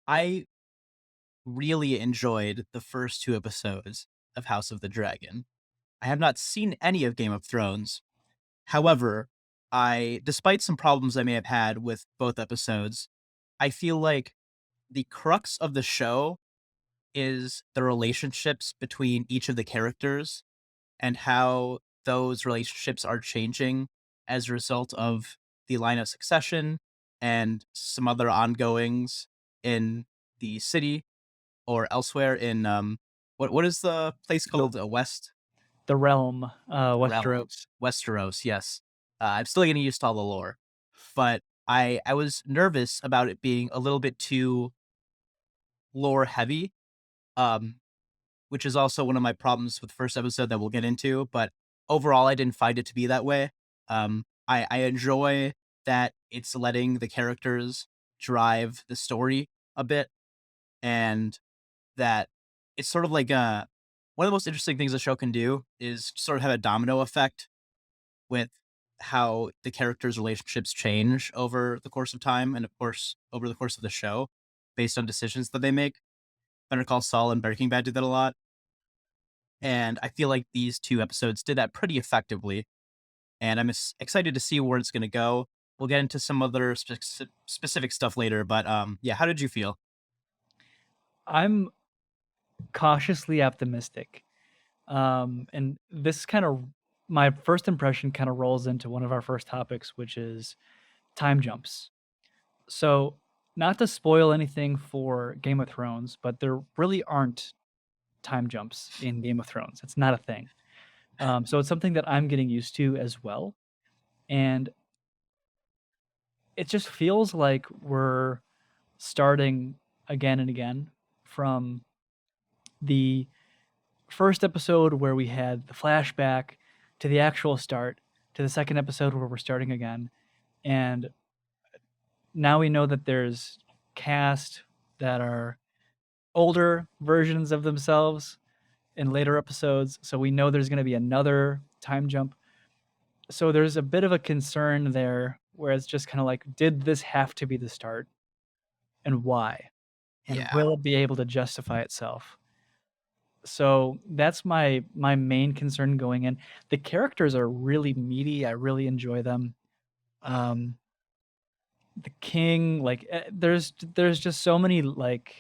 I really enjoyed the first two episodes of House of the Dragon. I have not seen any of Game of Thrones. However, despite some problems I may have had with both episodes, I feel like the crux of the show is the relationships between each of the characters and how those relationships are changing as a result of the line of succession and some other ongoings in the city or elsewhere in what is the place The called? West the realm, Realm, Westeros. Westeros. Yes, I'm still getting used to all the lore, but I was nervous about it being a little bit too lore heavy. Um, which is also one of my problems with the first episode that we'll get into. But overall, I didn't find it to be that way. I enjoy that it's letting the characters drive the story a bit, and that it's sort of like one of the most interesting things the show can do is sort of have a domino effect with how the characters' relationships change over the course of time, and of course over the course of the show, based on decisions that they make. Better Call Saul and Breaking Bad did that a lot. And I feel like these 2 episodes did that pretty effectively, and I'm excited to see where it's gonna go. We'll get into some other specific stuff later, but, yeah, how did you feel? I'm cautiously optimistic. And this kind of my first impression kind of rolls into one of our first topics, which is time jumps. So, not to spoil anything for Game of Thrones, but there really aren't time jumps in Game of Thrones. It's not a thing. So it's something that I'm getting used to as well, and it just feels like we're starting again and again from the first episode where we had the flashback to the actual start to the second episode where we're starting again. And now we know that there's cast that are older versions of themselves in later episodes. So we know there's going to be another time jump. So there's a bit of a concern there where it's just kind of like, did this have to be the start and why? And Yeah. will it be able to justify itself? So that's my main concern going in. The characters are really meaty. I really enjoy them. Um, the king, like there's just so many like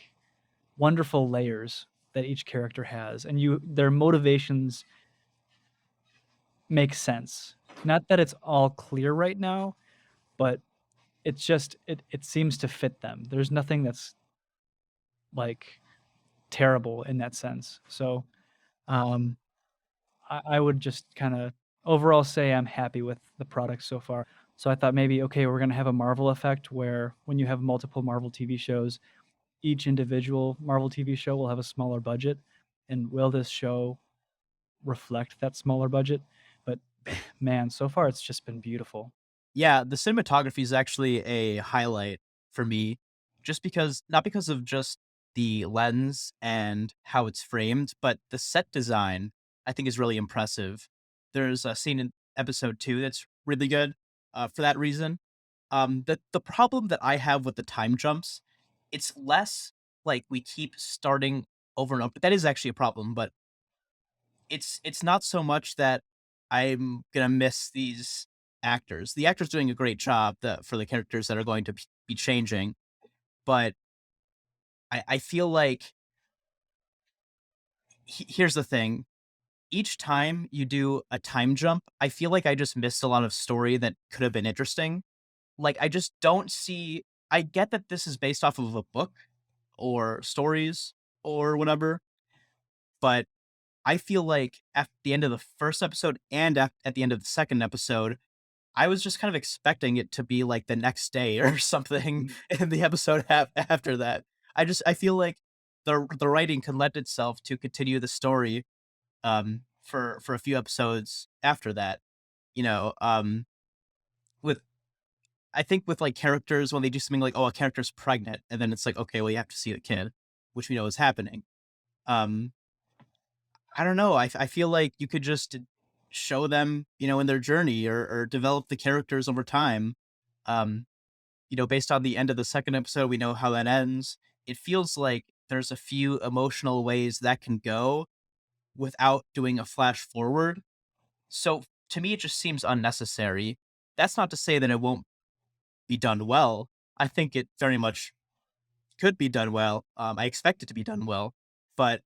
wonderful layers that each character has, and their motivations make sense. Not that it's all clear right now, but it's just it seems to fit them. There's nothing that's like terrible in that sense. So um, I would just kind of overall say I'm happy with the product so far. So I thought maybe, okay, we're going to have a Marvel effect where when you have multiple Marvel TV shows, each individual Marvel TV show will have a smaller budget. And will this show reflect that smaller budget? But man, so far it's just been beautiful. Yeah, the cinematography is actually a highlight for me, just because not because of just the lens and how it's framed, but the set design I think is really impressive. There's a scene in episode 2 that's really good, for that reason. The problem that I have with the time jumps, it's less like we keep starting over and over. That is actually a problem, but it's not so much that I'm gonna miss these actors. The actor's doing a great job for the characters that are going to be changing, but I feel like here's the thing. Each time you do a time jump, I feel like I just missed a lot of story that could have been interesting. Like, I just don't see I get that this is based off of a book or stories or whatever, but I feel like at the end of the first episode and at the end of the second episode, I was just kind of expecting it to be like the next day or something in the episode after that. I feel like the writing can lend itself to continue the story for a few episodes after that. You know, with I think with like characters when they do something like, oh, a character's pregnant, and then it's like, okay, well, you have to see the kid, which we know is happening. Um, I don't know. I feel like you could just show them, in their journey or develop the characters over time. Um, based on the end of the second episode, we know how that ends. it feels like there's a few emotional ways that can go without doing a flash forward. So to me, it just seems unnecessary. That's not to say that it won't be done well. I think it very much could be done well. I expect it to be done well, but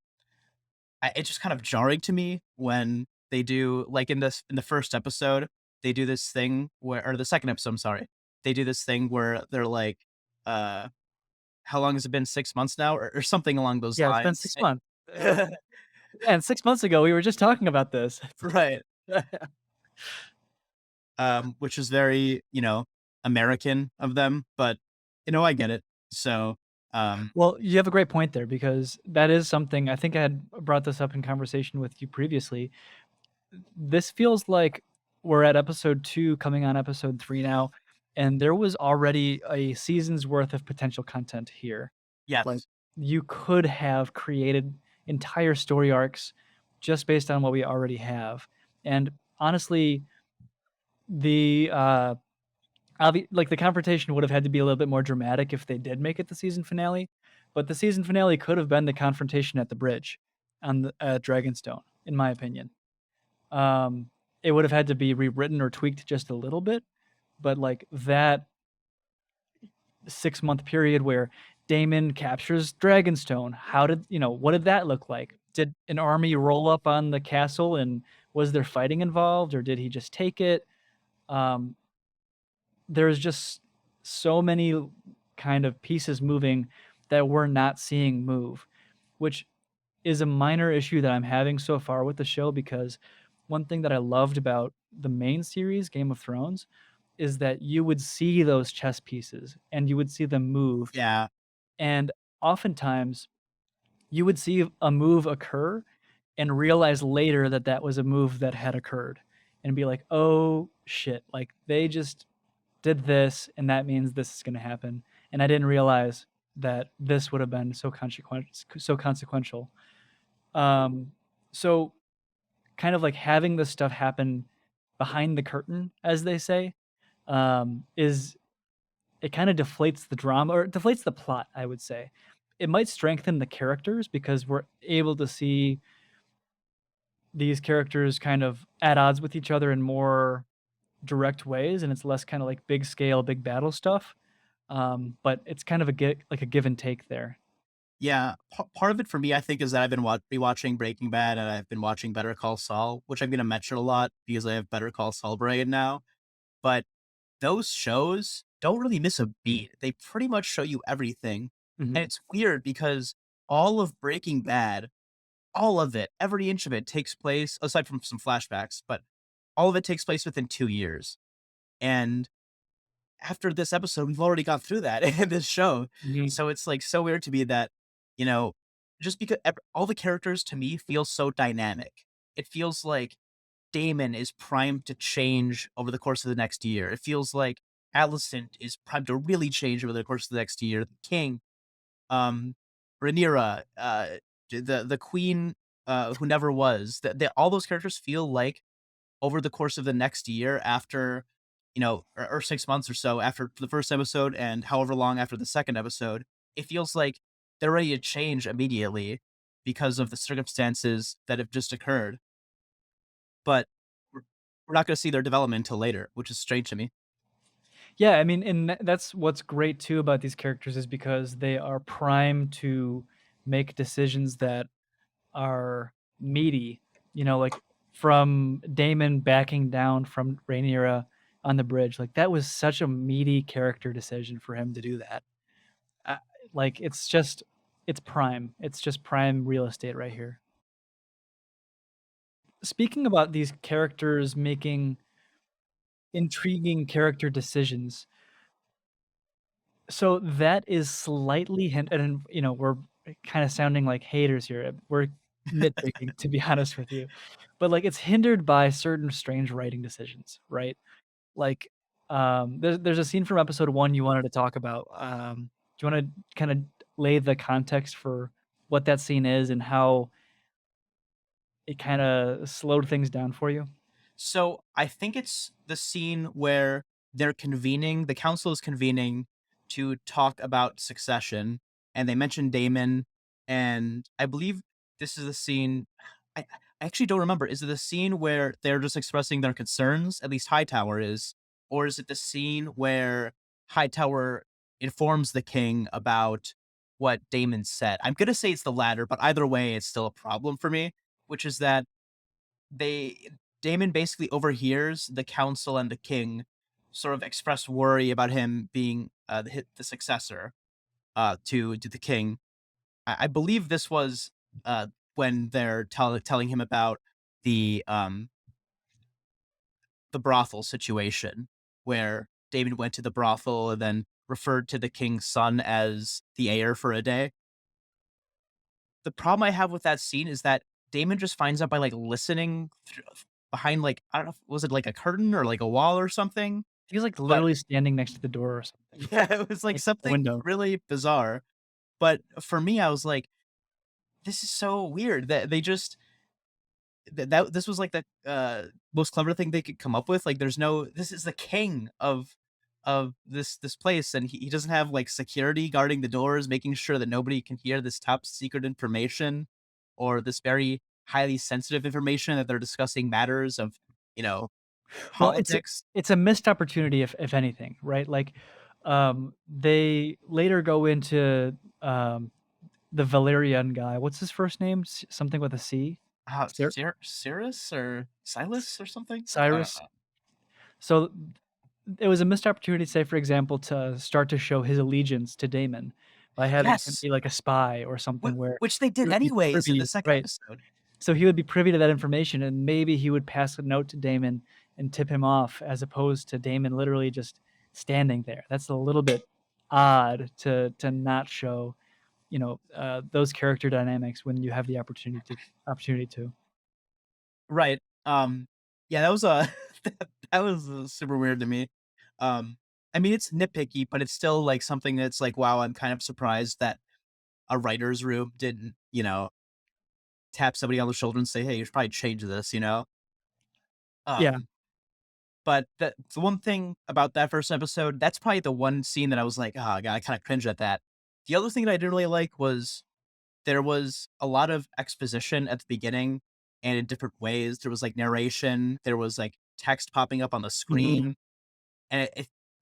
it's just kind of jarring to me when they do like in the first episode they do this thing where, or the second episode, I'm sorry, they do this thing where they're like, uh, how long has it been? 6 months now, or something along those Yeah, it's been lines. 6 months. And 6 months ago, we were just talking about this. Right. Which is very, American of them, but I get it. So, um, Well, you have a great point there because that is something I think I had brought this up in conversation with you previously. This feels like we're at episode 2 coming on episode 3 now, and there was already a season's worth of potential content here. Like, yes. you could have created entire story arcs just based on what we already have, and honestly, the, like, the confrontation would have had to be a little bit more dramatic if they did make it the season finale, but the season finale could have been the confrontation at the bridge on the at Dragonstone, in my opinion. Um, it would have had to be rewritten or tweaked just a little bit, but, like, that 6-month period where Damon captures Dragonstone, what did that look like? Did an army roll up on the castle, and was there fighting involved, or did he just take it? Um, there's just so many kind of pieces moving that we're not seeing move, which is a minor issue that I'm having so far with the show because one thing that I loved about the main series, Game of Thrones, is that you would see those chess pieces and you would see them move. Yeah. And oftentimes you would see a move occur and realize later that that was a move that had occurred and be like, oh shit, like they just did this and that means this is going to happen. And I didn't realize that this would have been so consequential. Um, so kind of like having this stuff happen behind the curtain, as they say, is it kind of deflates the drama or it deflates the plot, I would say. It might strengthen the characters because we're able to see these characters kind of at odds with each other in more direct ways, and it's less kind of like big scale, big battle stuff. But it's kind of like a give and take there. Yeah, part of it for me, I think, is that I've been rewatching Breaking Bad and I've been watching Better Call Saul, which I'm gonna mention a lot because I have Better Call Saul brain now. But those shows don't really miss a beat. They pretty much show you everything, and Mhm. it's weird because all of Breaking Bad, all of it, every inch of it takes place, aside from some flashbacks, but all of it takes place within 2 years. And after this episode, we've already got through that in this show. Mhm. So it's like so weird to me that, you know, just because all the characters to me feel so dynamic. It feels like Damon is primed to change over the course of the next year. It feels like Alicent is primed to really change over the course of the next year. The King, um, Rhaenyra, the Queen, who never was. All those characters feel like over the course of the next year after, or 6 months or so after the first episode and however long after the second episode, it feels like they're ready to change immediately because of the circumstances that have just occurred. But we're, we're not going to see their development until later, which is strange to me. Yeah, I mean, and that's what's great too about these characters is because they are primed to make decisions that are meaty. Like from Damon backing down from Rhaenyra on the bridge, like that was such a meaty character decision for him to do that. Uh, like it's prime. It's just prime real estate right here. Speaking about these characters making intriguing character decisions, so that is slightly and we're kinda sounding like haters here, we're nitpicking, to be honest with you, but, like, it's hindered by certain strange writing decisions, right? Like, there's a scene from episode 1 you wanted to talk about, do you wanna kinda lay the context for what that scene is and how it kinda slowed things down for you? So I think it's the scene where the council is convening to talk about succession. and they mentioned Damon, and I believe this is the scene. I actually don't remember. Is it the scene where they're just expressing their concerns? At least Hightower is, or is it the scene where Hightower informs the king about what Damon said? I'm gonna say it's the latter, but either way, it's still a problem for me. Which is that they Damon basically overhears the council and the king sort of express worry about him being the successor to the king. I believe this was when they're telling him about the um, the brothel situation, where Damon went to the brothel and then referred to the king's son as the heir for a day. The problem I have with that scene is that Damon just finds out by like listening behind like I don't know, was it like a curtain or like a wall or something? He was, like, But literally standing next to the door or something, yeah, it was like like, a something window. really bizarre. But for me, I was like, this is so weird that they just that this was like the most clever thing they could come up with. Like, there's no this is the king of this place, and he doesn't have like security guarding the doors, making sure that nobody can hear this top secret information or this very highly sensitive information that they're discussing matters of, you know, Well, politics. it's a missed opportunity if anything, right? Like, they later go into, the Valerian guy. What's his first name? Something with a C? Cir Cyrus or Silas or something? I don't Cyrus? know. So, it was a missed opportunity, say, for example, to start to show his allegiance to Damon by having him Yes, be like a spy or something where which they he did would be anyways in the privy, second right. episode. So he would be privy to that information, and maybe he would pass a note to Damon and tip him off, as opposed to Damon literally just standing there. That's a little bit odd to not show, those character dynamics when you have the opportunity to. Right. Yeah, that was that was super weird to me. Um, I mean, it's nitpicky, but it's still like something that's like, wow, I'm kind of surprised that a writer's room didn't, tap somebody on the shoulder and say, hey, you should probably change this, you know? Yeah. Um, but the one thing about that first episode, that's probably the one scene that I was like, oh god, I kind of cringed at that. The other thing that I didn't really like was there was a lot of exposition at the beginning and in different ways. There was like narration, there was like text popping up on the Mhm. screen, and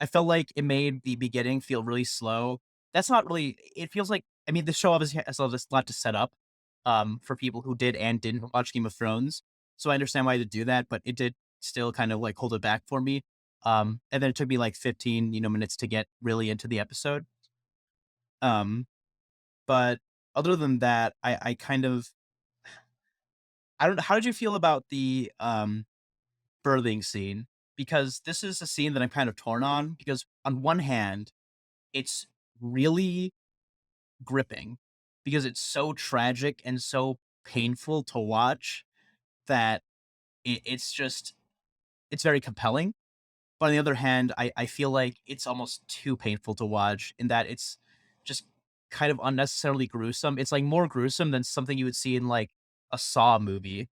I felt like it made the beginning feel really slow. That's not really it feels like I mean, the show obviously has a lot to set up, for people who did and didn't watch Game of Thrones, so I understand why they do that, but it did still kind of, like, hold it back for me, and then it took me, like, 15, minutes to get really into the episode, um, but other than that, I kind of I don't know, how did you feel about the, birthing scene? Because this is a scene that I'm kind of torn on because on one hand, it's really gripping because it's so tragic and so painful to watch that it's just it's very compelling. But on the other hand, I feel like it's almost too painful to watch in that it's just kind of unnecessarily gruesome. It's like more gruesome than something you would see in like a Saw movie.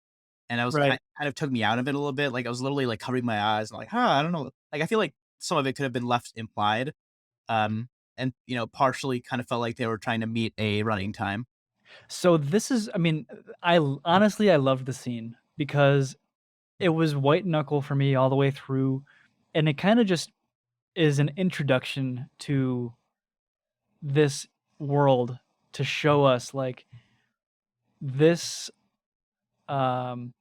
And I was Right. kind of took me out of it a little bit. Like I was literally like covering my eyes and like, huh, I don't know. Like I feel like some of it could have been left implied. Um, and partially kind of felt like they were trying to meet a running time. So this is, I mean, honestly, I loved the scene because it was white knuckle for me all the way through, and it kinda just is an introduction to this world to show us, like, this, um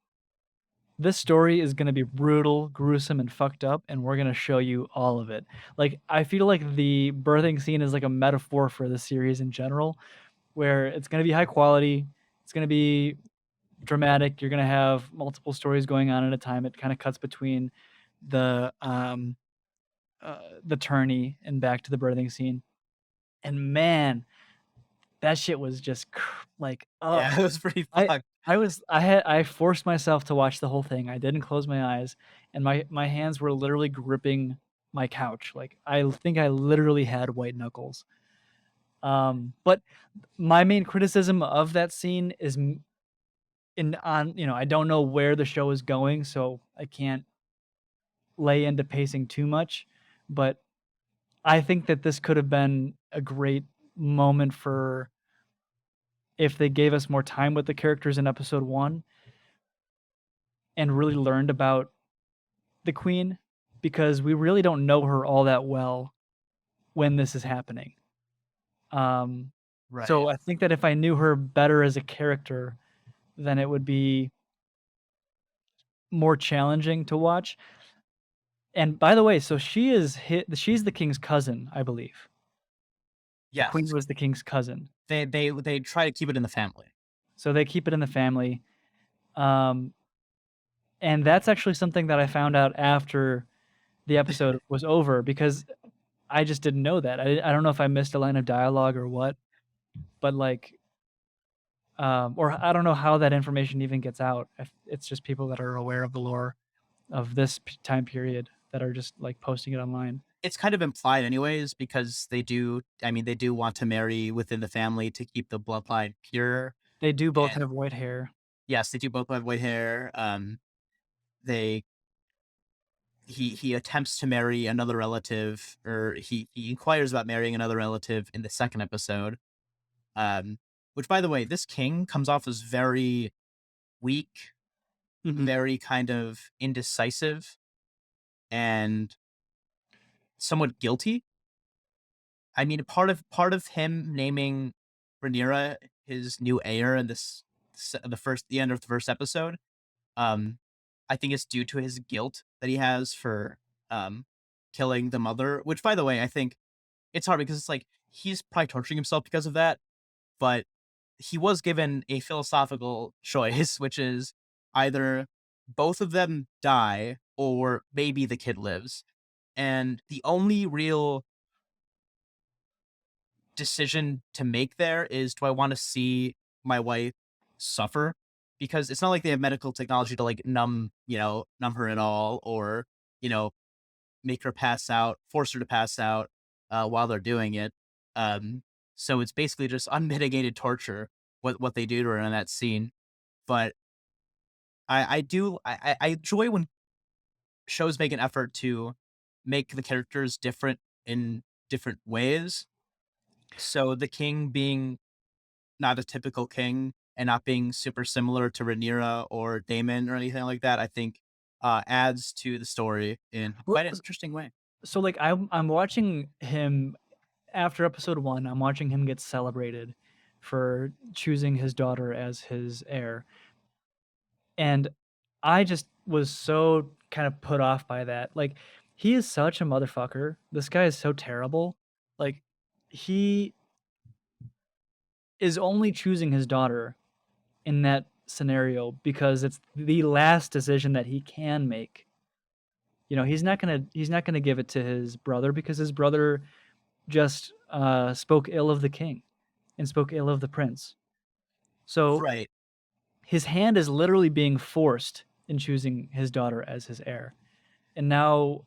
this story is gonna be brutal, gruesome, and fucked up, and we're gonna show you all of it. Like, I feel like the birthing scene is like a metaphor for the series in general, where it's gonna be high quality, it's gonna be dramatic, you're gonna have multiple stories going on at a time. It kinda cuts between the, the tourney and back to the birthing scene, and man, that shit was just like, ugh. Yeah, it was pretty I fucked. I forced myself to watch the whole thing. I didn't close my eyes, and my hands were literally gripping my couch. Like, I think I literally had white knuckles. But my main criticism of that scene is I don't know where the show is going, so I can't lay into pacing too much, but I think that this could have been a great moment for if they gave us more time with the characters in episode 1 and really learned about the queen, because we really don't know her all that well when this is happening. Um, Right. so I think that if I knew her better as a character, then it would be more challenging to watch. And by the way, so she's the king's cousin, I believe. The queen Yes. was the king's cousin. They try to keep it in the family. So they keep it in the family. Um, and that's actually something that I found out after the episode was over because I just didn't know that. I don't know if I missed a line of dialogue or what, but like, or I don't know how that information even gets out. If it's just people that are aware of the lore of this time period that are just like posting it online. It's kind of implied anyways because they do want to marry within the family to keep the bloodline pure. They do both And have white hair. yes, they do both have white hair. They he attempts to marry another relative, or he inquires about marrying another relative in the second episode. Which, by the way, this king comes off as very weak, Mhm. very kind of indecisive, and somewhat guilty. I mean, part of him naming Rhaenyra his new heir in the end of the first episode, um, I think it's due to his guilt that he has for killing the mother. Which, by the way, I think it's hard because it's like he's probably torturing himself because of that, but he was given a philosophical choice, which is either both of them die or maybe the kid lives. And the only real decision to make there is, do I want to see my wife suffer? Because it's not like they have medical technology to like numb her at all, or, you know, make her pass out, force her to pass out while they're doing it. So it's basically just unmitigated torture what they do to her in that scene. But I enjoy when shows make an effort to make the characters different in different ways. So the king being not a typical king and not being super similar to Rhaenyra or Daemon or anything like that, I think adds to the story in Well, quite an interesting way. so like I'm watching him after episode 1, I'm watching him get celebrated for choosing his daughter as his heir. And I just was so kind of put off by that. Like, he is such a motherfucker. This guy is so terrible. Like, he is only choosing his daughter in that scenario because it's the last decision that he can make. You know, he's not gonna give it to his brother because his brother just spoke ill of the king and spoke ill of the prince. So Right. his hand is literally being forced in choosing his daughter as his heir. And now,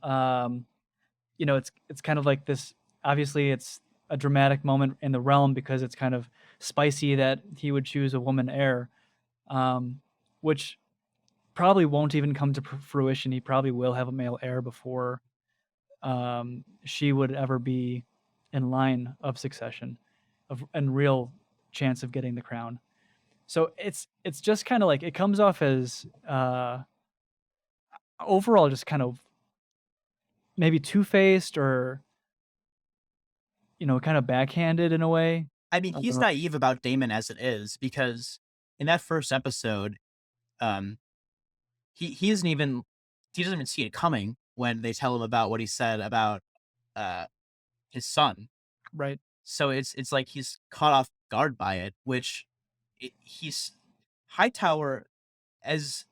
it's kind of like this. Obviously, it's a dramatic moment in the realm because it's kind of spicy that he would choose a woman heir, um, which probably won't even come to fruition. He probably will have a male heir before she would ever be in line of succession, of and real chance of getting the crown. So it's just kind of like it comes off as overall just kind of maybe two faced or kind of backhanded in a way. I mean, I don't he's know. naive about Damon as it is, because in that first episode, um, he isn't even he doesn't even see it coming when they tell him about what he said about uh his son. Right. So it's like he's caught off guard by it, which he's Hightower, as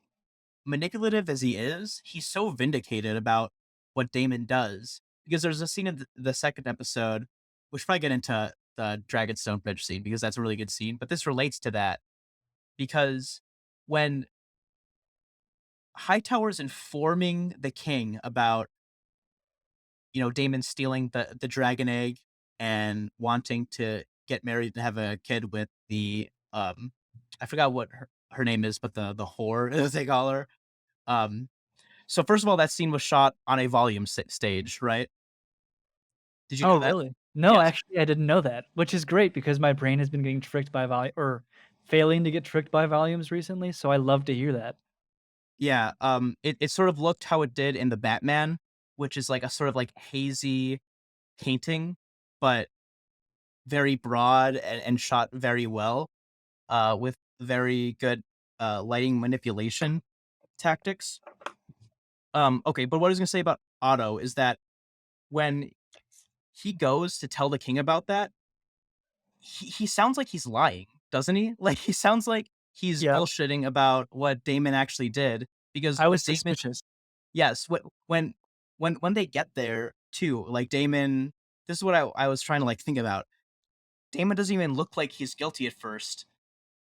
manipulative as he is, he's so vindicated about what Damon does. Because there's a scene in the second episode, which probably get into the Dragonstone Bridge scene because that's a really good scene, but this relates to that because when Hightower's informing the king about, Damon stealing the dragon egg and wanting to get married and have a kid with the I forgot what her name is, but the whore as they call her. Um so first of all, that scene was shot on a volume stage, right? Did you Oh, know that? really? No, Yes. actually, I didn't know that, which is great because my brain has been getting tricked by or failing to get tricked by volumes recently, so I love to hear that. Yeah, it sort of looked how it did in the Batman, which is like a sort of like hazy painting, but very broad and shot very well, with very good lighting manipulation tactics. Okay, but what I was gonna say about Otto is that when he goes to tell the king about that, he sounds like he's lying, doesn't he? Like he sounds like he's Yep. bullshitting about what Damon actually did because I what was Damon suspicious. yes, when they get there too, like Damon this is what I was trying to like think about. Damon doesn't even look like he's guilty at first.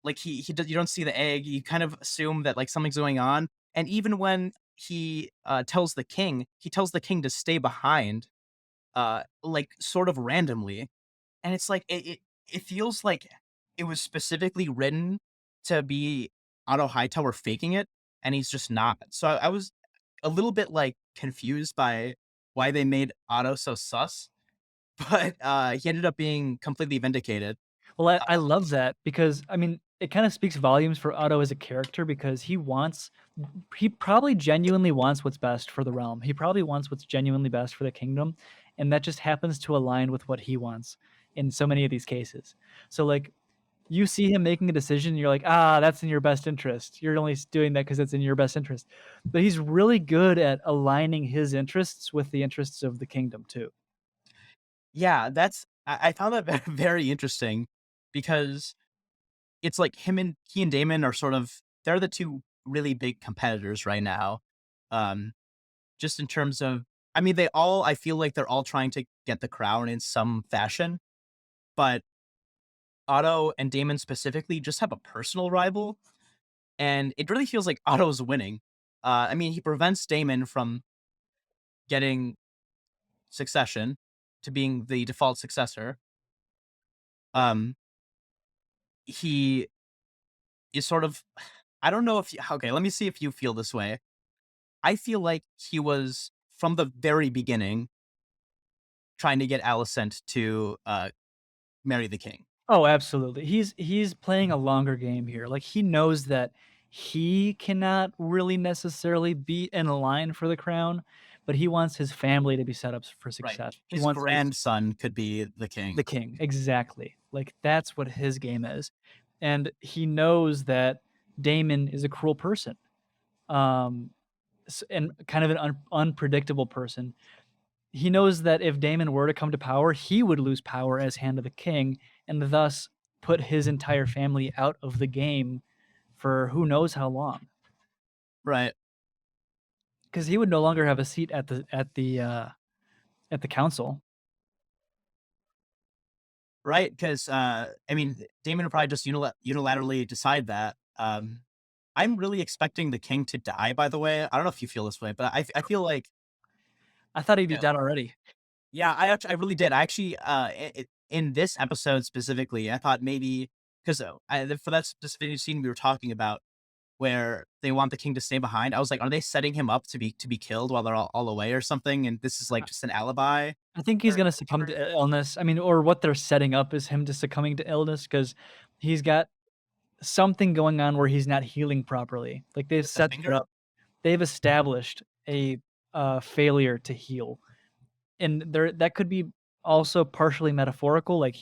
Like he does, you don't see the egg. You kind of assume that like something's going on. And even when he tells the king, he tells the king to stay behind, like sort of randomly. And it's like it feels like it was specifically written to be Otto Hightower faking it, and he's just not. So I was a little bit like confused by why they made Otto so sus, but he ended up being completely vindicated. Well, I love that because, I mean, it kinda speaks volumes for Otto as a character because he probably genuinely wants what's best for the realm. He probably wants what's genuinely best for the kingdom, and that just happens to align with what he wants in so many of these cases. So, like, you see him making a decision, and you're like, "Ah, that's in your best interest. You're only doing that because it's in your best interest." But he's really good at aligning his interests with the interests of the kingdom too. Yeah, I found that very interesting because it's like he and Damon are sort of they're the two really big competitors right now. Um, just in terms of I mean, I feel like they're all trying to get the crown in some fashion, but Otto and Damon specifically just have a personal rival, and it really feels like Otto's winning. I mean, he prevents Damon from getting succession to being the default successor. Um, he is sort of I don't know if you okay, let me see if you feel this way. I feel like he was from the very beginning trying to get Alicent to marry the king. Oh, absolutely. He's playing a longer game here. Like, he knows that he cannot really necessarily be in a line for the crown, but he wants his family to be set up for Right. success. He His wants his grandson could be the the king. king, exactly. Like, that's what his game is, and he knows that Daemon is a cruel person, um, and kind of an unpredictable person. He knows that if Daemon were to come to power, he would lose power as Hand of the King, and thus put his entire family out of the game for who knows how long. Right. Because he would no longer have a seat at the council. Right. Because I mean, Damon would probably just unilaterally decide that. I'm really expecting the king to die. By the way, I don't know if you feel this way, but I feel like I thought he'd be yeah, dead already. yeah. I really did. I actually in this episode specifically, I thought maybe because for that specific scene we were talking about where they want the king to stay behind. I was like, are they setting him up to be killed while they're all away or something? And this is like just an alibi I think he's for gonna succumb to illness. I mean, or what they're setting up is him just succumbing to illness because he's got something going on where he's not healing properly. Like, they've with the set that finger. up. They've established a, failure to heal. And that could be also partially metaphorical, like,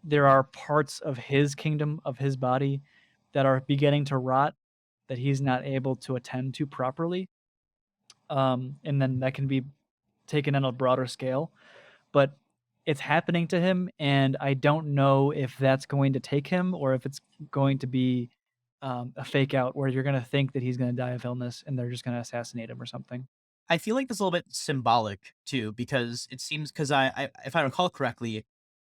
there are parts of his kingdom, of his body, that are beginning to rot that he's not able to attend to properly, and then that can be taken on a broader scale, but it's happening to him, and I don't know if that's going to take him or if it's going to be, a fake out where you're gonna think that he's gonna die of illness and they're just gonna assassinate him or something. I feel like this is a little bit symbolic too, because it seems because if I recall correctly,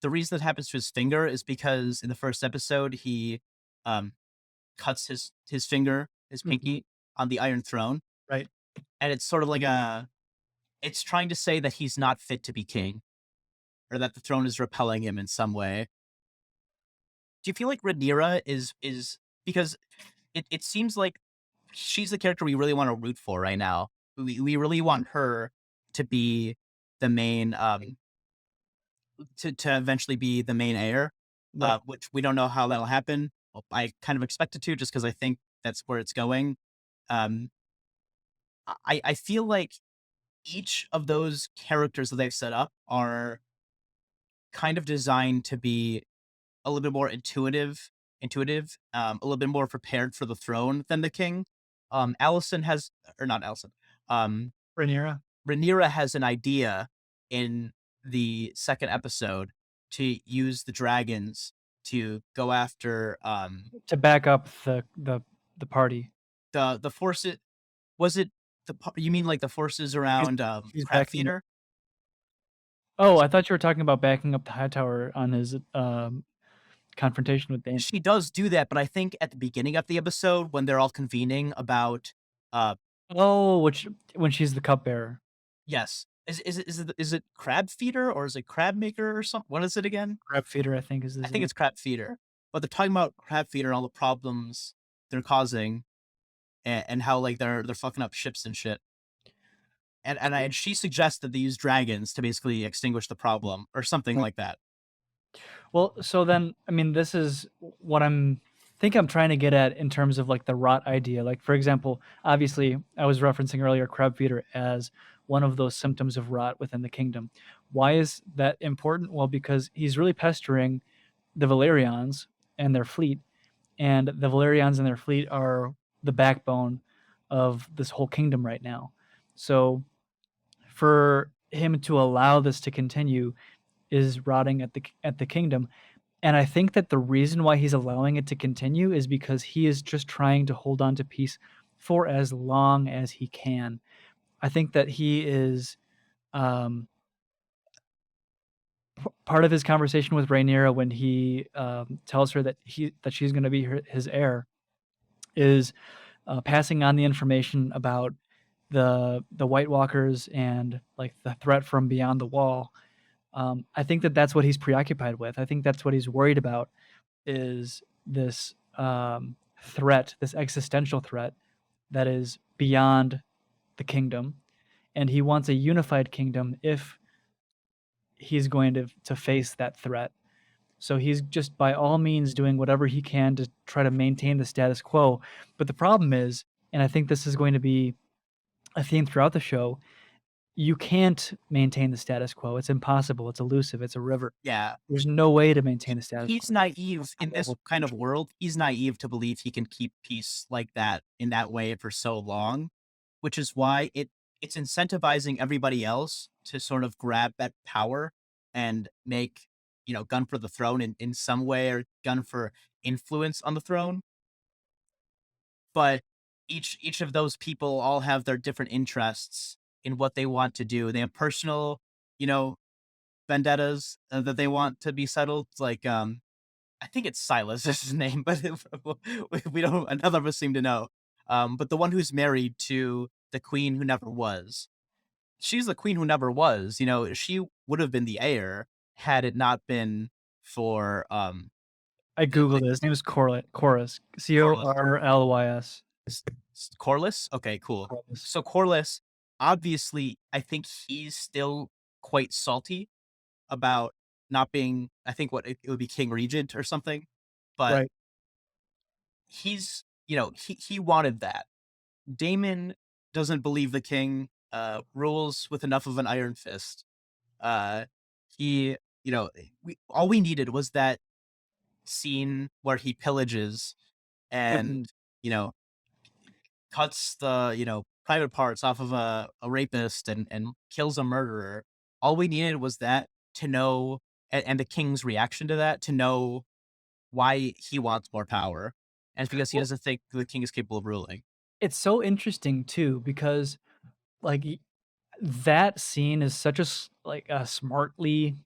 the reason that happens to his finger is because in the first episode he um cuts his finger, his Mhm. pinky on the Iron Throne, Right. and it's sort of like a it's trying to say that he's not fit to be king or that the throne is repelling him in some way. Do you feel like Rhaenyra is because it seems like she's the character we really want to root for right now. We really want her to be the main. to eventually be the main heir, Right. which we don't know how that'll happen. Well, I kind of expect it to just because I think that's where it's going. Um, I feel like each of those characters that they've set up are kind of designed to be a little bit more intuitive, a little bit more prepared for the throne than the king. Allison has, or not Allison, um, Rhaenyra, Rhaenyra has an idea in the second episode to use the dragons to go after to back up the party. the forces. Was it you mean like the forces She's around she's Crab backing up. Feeder? Oh, I thought you were talking about backing up the Hightower on his, confrontation with Daemon. She does do that, but I think at the beginning of the episode when they're all convening about uh Oh, which when she's the cupbearer. yes. Is it Crab Feeder or is it Crab Maker or something? What is it again? Crab feeder, I think is I his think name. it's Crab Feeder. But they're talking about Crab Feeder and all the problems they're causing and how like they're fucking up ships and shit. And she suggests that they use dragons to basically extinguish the problem or something Right. like that. Well, so then, I mean, this is what I'm trying to get at in terms of like the rot idea. Like, for example, obviously, I was referencing earlier crab feeder as one of those symptoms of rot within the kingdom. Why is that important? Well, because he's really pestering the Valerians and their fleet, and the Valerians and their fleet are the backbone of this whole kingdom right now. So, for him to allow this to continue is rotting at the kingdom. And I think that the reason why he's allowing it to continue is because he is just trying to hold on to peace for as long as he can. I think that he is um, part of his conversation with Rhaenyra when he tells her that she's going to be his heir is passing on the information about the White Walkers and like the threat from beyond the wall. I think that that's what he's preoccupied with. I think that's what he's worried about is this threat, this existential threat that is beyond the kingdom, and he wants a unified kingdom if he's going to face that threat. So he's just by all means doing whatever he can to try to maintain the status quo. But the problem is, and I think this is going to be a theme throughout the show, you can't maintain the status quo. It's impossible. It's elusive. It's a river. Yeah. There's no way to maintain He the status quo. he's naive in this Level kind of control. world. He's naive to believe he can keep peace like that in that way for so long, which is why it's incentivizing everybody else to sort of grab that power and make, gun for the throne in some way or gun for influence on the throne. But each of those people all have their different interests in what they want to do. They have personal, you know, vendettas that they want to be settled. Like, I think it's Silas is his name, but we don't. None of us seem to know. But the one who's married to the queen who never was, she's the queen who never was. She would have been the heir had it not been for I googled it. His name is Chorus. Corlys. Corlys. Corlys. Okay, cool. Corlys. So Corlys, obviously, I think he's still quite salty about not being. I think it would be king regent or something, but Right. he wanted that. Damon doesn't believe the king rules with enough of an iron fist. Uh, he, all we needed was that scene where he pillages Mhm. and you know cuts the private parts off of a rapist and kills a murderer. All we needed was that to know, and the king's reaction to that to know why he wants more power, and it's because he Well, doesn't think the king is capable of ruling. it's so interesting too because like that scene is such like a smartly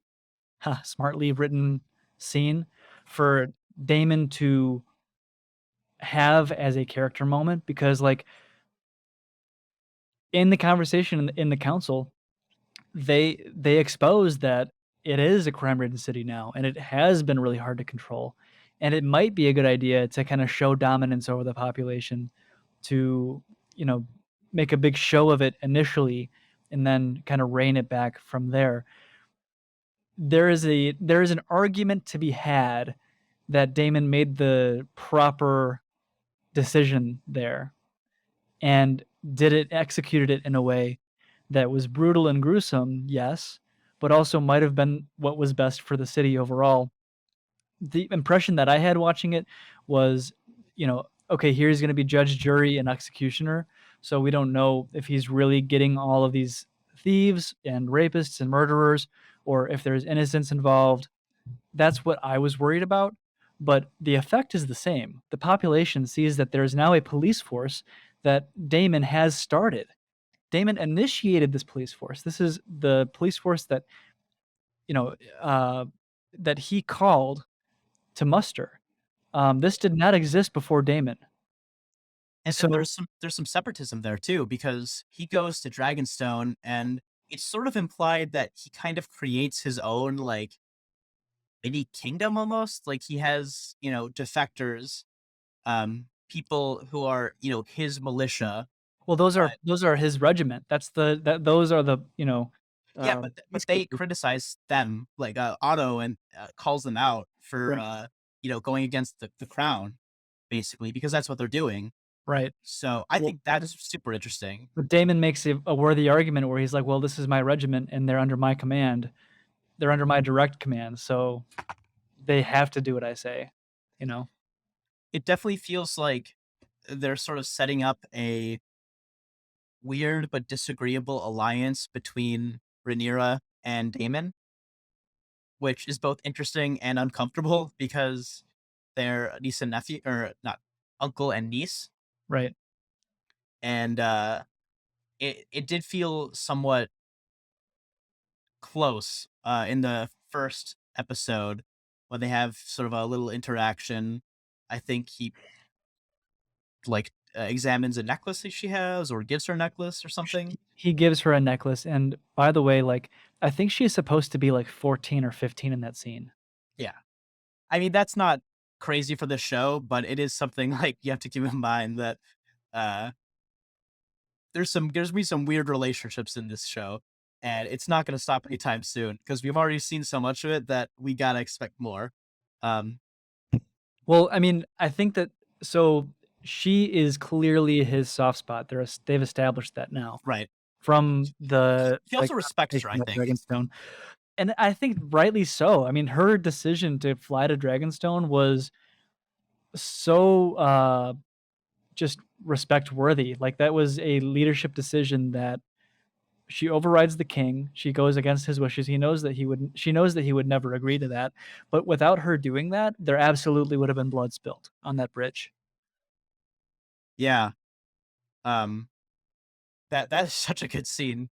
written scene for Damon to have as a character moment because like in the conversation in the council they expose that it is a crime-ridden city now, and it has been really hard to control, and it might be a good idea to kinda show dominance over the population to, you know, make a big show of it initially, and then kinda rein it back from there. there is an argument to be had that Damon made the proper decision there and executed it in a way that was brutal and gruesome, yes, but also might have been what was best for the city overall. The impression that I had watching it was, okay, here he's gonna be judge, jury, and executioner, so we don't know if he's really getting all of these thieves and rapists and murderers or if there's innocence involved. That's what I was worried about, but the effect is the same. The population sees that there's now a police force that Damon has started. Damon initiated this police force. This is the police force that, you know, uh, that he called to muster. This did not exist before Damon. And So there's some separatism there too, because he goes to Dragonstone, and it's sort of implied that he kind of creates his own, like, mini kingdom almost. Like, he has, defectors, people who are, his militia. well, But those are his regiment. Those are the, yeah, but they peacekeepers. criticize them, like, Otto, and calls them out for, Right, going against the crown, basically, because that's what they're doing. right. So I Well, think that is super interesting. but Damon makes a worthy argument where he's like, "Well, this is my regiment and they're under my command. They're under my direct command, so they have to do what I say," you know? It definitely feels like they're sort of setting up a weird but disagreeable alliance between Rhaenyra and Daemon, which is both interesting and uncomfortable because they're niece and nephew, or not, uncle and niece. Right. And it did feel somewhat close in the first episode when they have sort of a little interaction. I think he, like, examines a necklace that she has, or gives her a necklace or something. He gives her a necklace, and by the way, like, I think she's supposed to be, like, 14 or 15 in that scene. Yeah. I mean, that's not crazy for the show, but it is something, like, you have to keep in mind that uh there's gonna be some weird relationships in this show, and it's not gonna stop anytime soon because we've already seen so much of it that we gotta expect more. Um, Well, I mean, I think that so she is clearly his soft spot. They've established that now right. from the, He like, also respects her, confrontation I at think. Dragonstone, and I think rightly so. I mean, her decision to fly to Dragonstone was so, just respect worthy. Like, that was a leadership decision that she overrides the king. She goes against his wishes. She knows that he would never agree to that. But without her doing that, there absolutely would have been blood spilled on that bridge. Yeah. Um, that is such a good scene.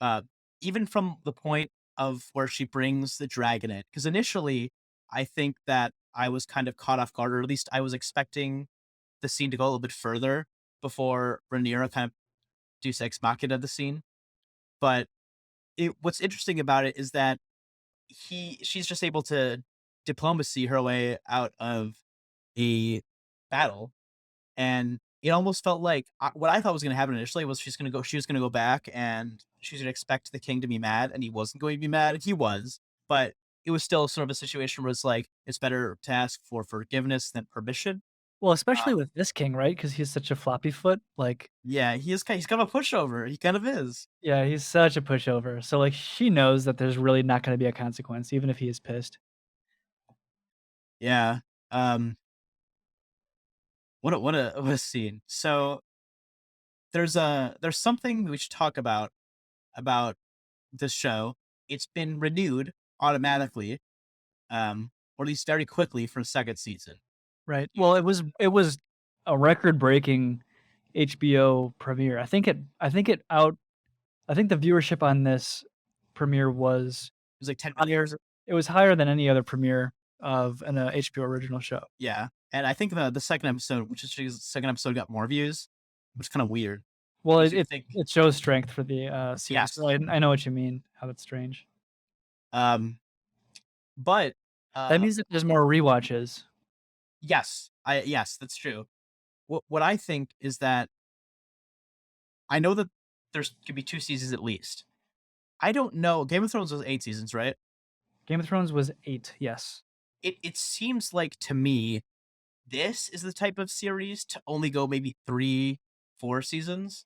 Uh, Even from the point of where she brings the dragon in, because initially I think that I was kind of caught off guard, or at least I was expecting the scene to go a little bit further before Rhaenyra kind of Deus Ex Machina the scene. But what's interesting about it is that she's just able to diplomacy her way out of a battle, and it almost felt like, what I thought was going to happen initially was she was going to go back, and she's going to expect the king to be mad, and he wasn't going to be mad. He was, but it was still sort of a situation where it's like it's better to ask for forgiveness than permission. Well, especially Um, with this king, right? Because he's such a floppy foot. Like, yeah, he's kind of a pushover. He kind of is. yeah, he's such a pushover. So, like, she knows that there's really not gonna be a consequence, even if he is pissed. Yeah. Um, what a scene. So there's something we should talk about this show. It's been renewed automatically, or at least very quickly, for a second season. Right. Well, it was a record-breaking HBO premiere. I think the viewership on this premiere was It was like 10 million. higher it was higher than any other premiere of an, HBO original show. Yeah, and I think the second episode, which is the second episode, got more views, which is kind of weird. Well, Makes me think. it shows strength for the, series, so Yes. I know what you mean, how that's strange. Um, but That uh, means that there's more rewatches. yes, that's true. What I think is that I know that there's could be two seasons at least. I don't know. Game of Thrones was 8 seasons, right? Game of Thrones was 8, yes. It seems like to me this is the type of series to only go maybe 3, 4 seasons.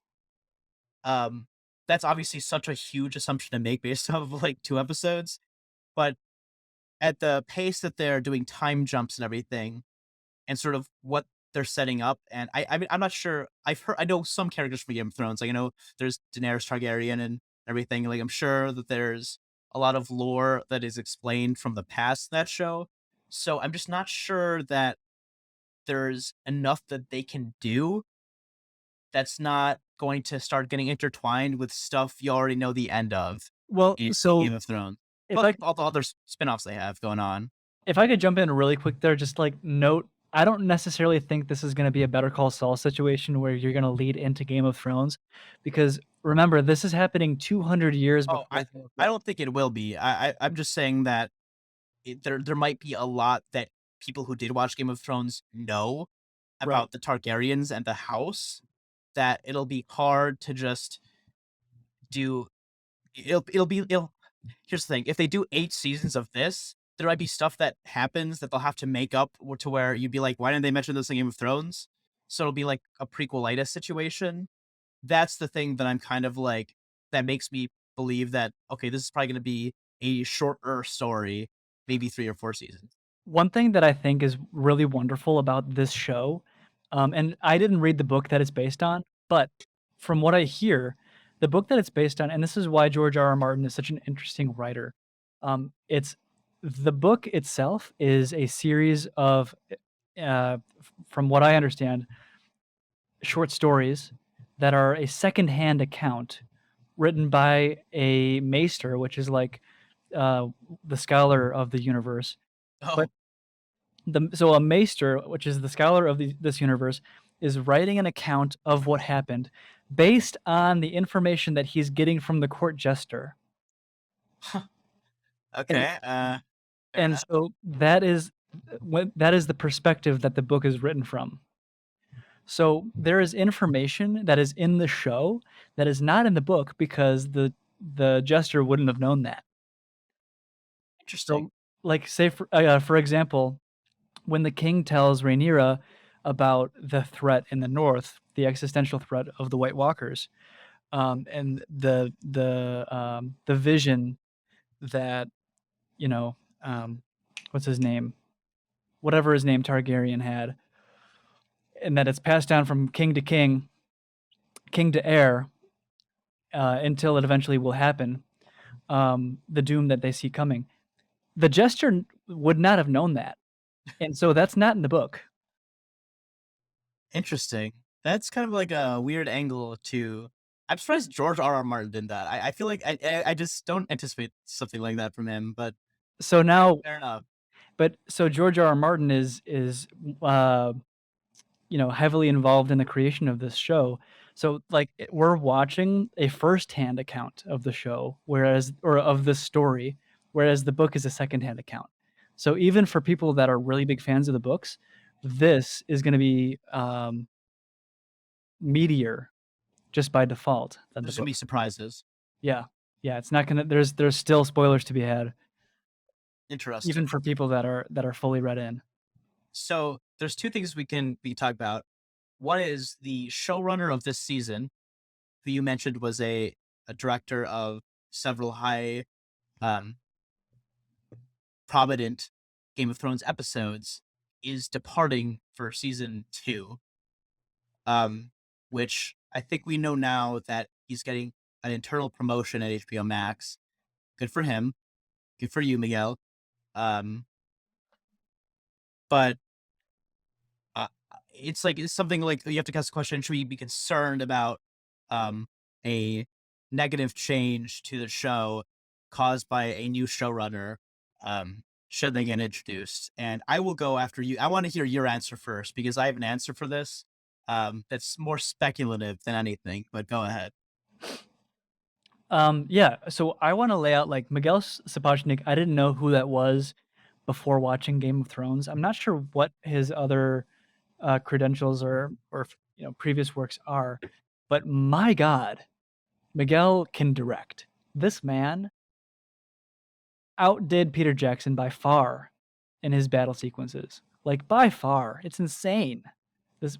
Um, that's obviously such a huge assumption to make based off of, like, 2 episodes, but at the pace that they're doing time jumps and everything, and sort of what they're setting up, and I mean, I'm not sure. I know some characters from Game of Thrones, like, I know there's Daenerys Targaryen and everything, like, I'm sure that there's a lot of lore that is explained from the past in that show, so I'm just not sure that there's enough that they can do that's not going to start getting intertwined with stuff you already know the end of Well, in so Game of Thrones. if Plus I all the other spinoffs they have going on. if I could jump in really quick there, just like note, I don't necessarily think this is going to be a Better Call Saul situation where you're going to lead into Game of Thrones, because remember this is happening 200 years Oh, before Game of I Thrones. don't think it will be. I'm just saying that there might be a lot that people who did watch Game of Thrones know Right. about the Targaryens and the house that it'll be hard to just do. It'll here's the thing, if they do 8 seasons of this, there might be stuff that happens that they'll have to make up to where you'd be like, "Why didn't they mention this in Game of Thrones?" So it'll be like a prequelitis situation. That's the thing that I'm kind of like that makes me believe that, okay, this is probably gonna be a shorter story, maybe 3 or 4 seasons. One thing that I think is really wonderful about this show, and I didn't read the book that it's based on, but from what I hear, the book that it's based on, and this is why George R. R. Martin is such an interesting writer. It's the book itself is a series of, from what I understand, short stories that are a secondhand account written by a maester, which is like uh, the scholar of the universe. But Oh, so a maester, which is the scholar of this universe, is writing an account of what happened based on the information that he's getting from the court jester. And okay, fair and enough. so that is that is the perspective that the book is written from. So there is information that is in the show that is not in the book because the jester wouldn't have known that. Interesting. So, like, say for example, when the king tells Rhaenyra about the threat in the north, the existential threat of the White Walkers, and the vision that, you know, um, what's his name? Whatever his name Targaryen had, and that it's passed down from king to king, king to heir, until it eventually will happen. The doom that they see coming. The jester would not have known that, and so that's not in the book. Interesting. That's kind of like a weird angle to. I'm surprised George R. R. Martin did that. I feel like I just don't anticipate something like that from him, but So now, fair enough. but so George R. R. Martin uh, heavily involved in the creation of this show. So, like, we're watching a firsthand account of the show, whereas or of the story, whereas the book is a secondhand account. So even for people that are really big fans of the books, this is gonna be, meatier just by default than the There's gonna be book. surprises. Yeah. Yeah, it's not gonna there's still spoilers to be had, even Interesting. for people that are fully read in. So there's 2 things we can be talk about. One is the showrunner of this season, who you mentioned was a director of several high um prominent Game of Thrones episodes, is departing for season 2. Um, which I think we know now that he's getting an internal promotion at HBO Max. Good for him. Good for you, Miguel. Um, but it's like it's something like you have to ask the question: should we be concerned about a negative change to the show caused by a new showrunner? Should they get introduced? And I will go after you. I want to hear your answer first because I have an answer for this. That's more speculative than anything. But go ahead. Yeah, so I wanna lay out, like, Miguel Sapochnik, I didn't know who that was before watching Game of Thrones. I'm not sure what his other, credentials or previous works are, but my god, Miguel can direct. This man, outdid Peter Jackson by far in his battle sequences. Like, by far. It's insane,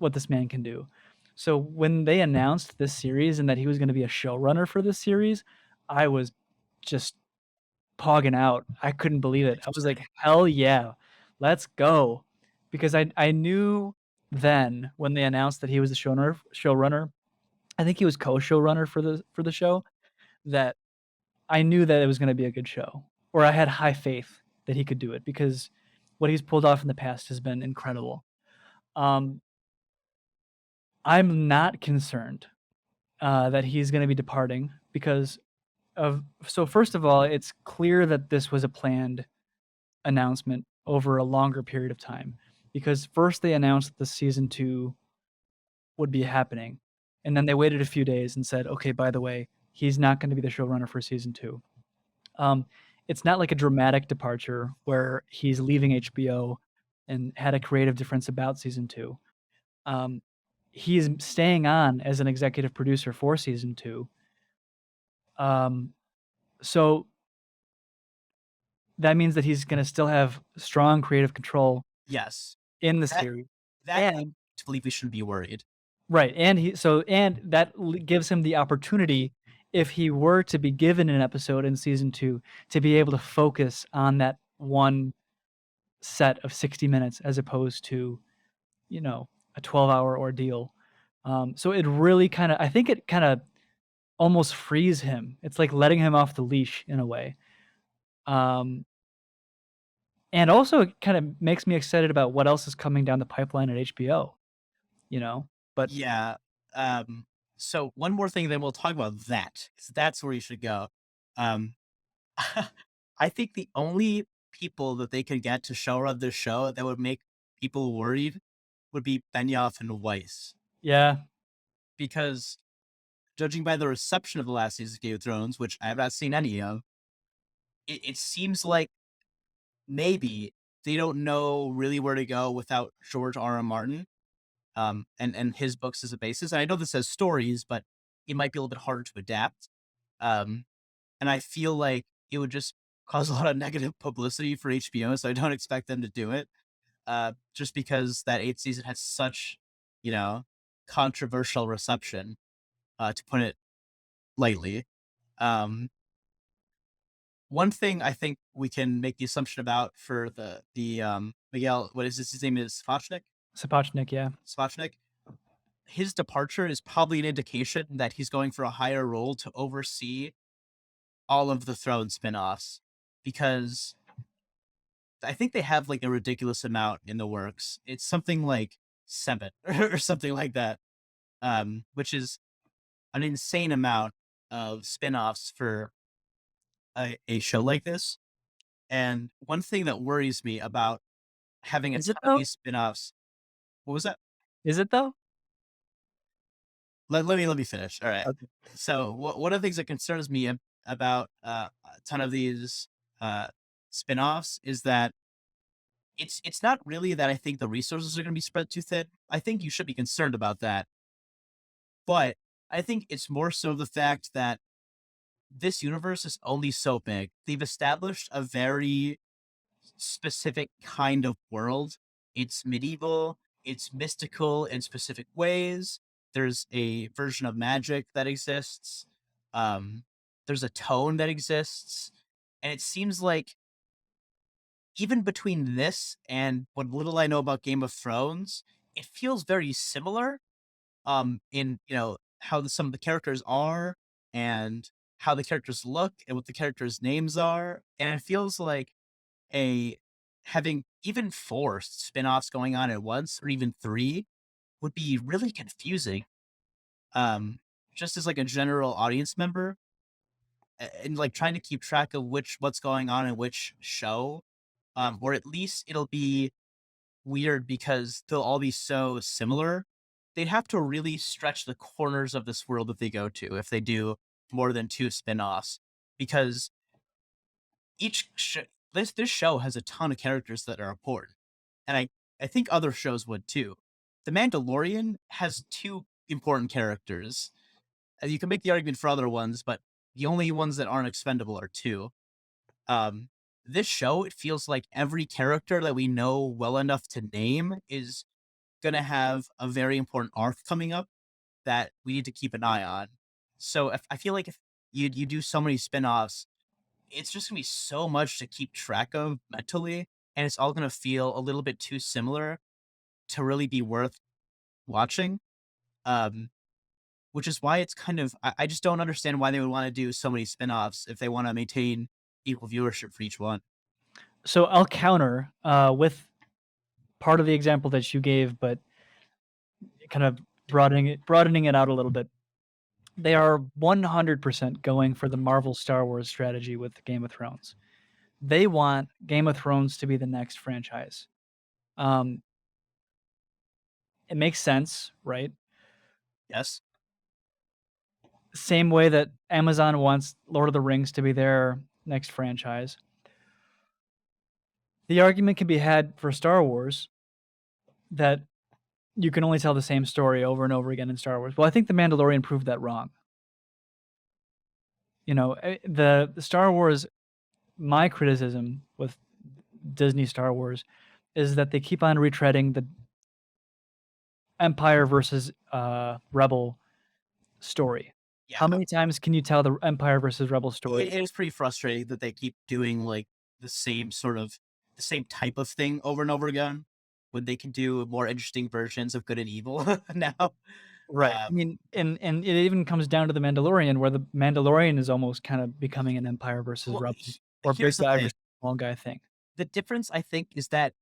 what this man can do. So when they announced this series and that he was gonna be a showrunner for this series, I was just pogging out. I couldn't believe it. I was like, "Hell yeah. Let's go." Because I knew then when they announced that he was the showrunner, I think he was co-showrunner for the show, that I knew that it was gonna be a good show, or I had high faith that he could do it because what he's pulled off in the past has been incredible. Um, I'm not concerned, that he's gonna be departing because of so first of all, it's clear that this was a planned announcement over a longer period of time because first they announced that the season 2 would be happening, and then they waited a few days and said, "Okay, by the way, he's not gonna be the showrunner for season 2." Um, it's not like a dramatic departure where he's leaving HBO and had a creative difference about season 2. Um, he's staying on as an executive producer for season 2. Um, so that means that he's gonna still have strong creative control Yes. in the That series. that leads And to believe we shouldn't be worried. right, and that gives him the opportunity, if he were to be given an episode in season 2, to be able to focus on that one set of 60 minutes as opposed to, you know, a 12-hour ordeal. So it really kinda I think it kinda almost frees him. It's like letting him off the leash in a way. Um, and also it kinda makes me excited about what else is coming down the pipeline at HBO, you know? But Yeah. So one more thing, then we'll talk about that, 'cause that's where you should go. Um, I think the only people that they could get to show run this show that would make people worried would be Benioff and Weiss, yeah, because judging by the reception of the last season of Game of Thrones, which I have not seen any of, it seems like maybe they don't know really where to go without George R. R. Martin, and his books as a basis. And I know this has stories, but it might be a little bit harder to adapt. Um, and I feel like it would just cause a lot of negative publicity for HBO, so I don't expect them to do it. Just because that eighth season has such, you know, controversial reception, to put it lightly. Um, One thing I think we can make the assumption about for the Miguel, what is this? His name is Svachnik. Sapochnik, yeah. Svachnik. His departure is probably an indication that he's going for a higher role to oversee all of the Throne spinoffs, because I think they have like a ridiculous amount in the works. It's something like 7 or something like that, which is an insane amount of spinoffs for a show like this. And one thing that worries me about having a Is it ton of though? these spinoffs, what was that? Is it though? Let me finish. All right. Okay. So one of the things that concerns me about a ton of these uh, spinoffs is that it's not really that I think the resources are going to be spread too thin. I think you should be concerned about that, but I think it's more so the fact that this universe is only so big. They've established a very specific kind of world. It's medieval, it's mystical in specific ways. There's a version of magic that exists. Um, there's a tone that exists. And it seems like even between this and what little I know about Game of Thrones, it feels very similar, in, how some of the characters are, and how the characters look, and what the characters' names are. And it feels like a having even 4 spin-offs going on at once, or even 3, would be really confusing, um, just as, like, a general audience member, and, like, trying to keep track of what's going on in which show, or at least it'll be weird because they'll all be so similar. They'd have to really stretch the corners of this world that they go to if they do more than 2 spin-offs, because each sh this show has a ton of characters that are important, and I think other shows would too. The Mandalorian has 2 important characters, and you can make the argument for other ones, but the only ones that aren't expendable are 2. Um, this show, it feels like every character that we know well enough to name is gonna have a very important arc coming up that we need to keep an eye on. So if, I feel like if you do so many spin-offs, it's just gonna be so much to keep track of mentally, and it's all gonna feel a little bit too similar to really be worth watching. Um, which is why it's kind of I just don't understand why they would want to do so many spin-offs if they want to maintain equal viewership for each one. So I'll counter with part of the example that you gave, but kind of broadening it out a little bit. They are 100% going for the Marvel Star Wars strategy with Game of Thrones. They want Game of Thrones to be the next franchise. Um, it makes sense, right? Yes. Same way that Amazon wants Lord of the Rings to be their next franchise. The argument can be had for Star Wars that you can only tell the same story over and over again in Star Wars. Well, I think The Mandalorian proved that wrong. You know, the Star Wars, my criticism with Disney Star Wars is that they keep on retreading the Empire versus Rebel story. Yeah. How many times can you tell the Empire versus Rebel story? It is pretty frustrating that they keep doing like the same sort of the same type of thing over and over again when they can do more interesting versions of good and evil now. Right. I mean, and it even comes down to The Mandalorian, where The Mandalorian is almost kind of becoming an Empire versus Well, Rebel or here's big the guy thing. versus small guy thing. The difference I think is that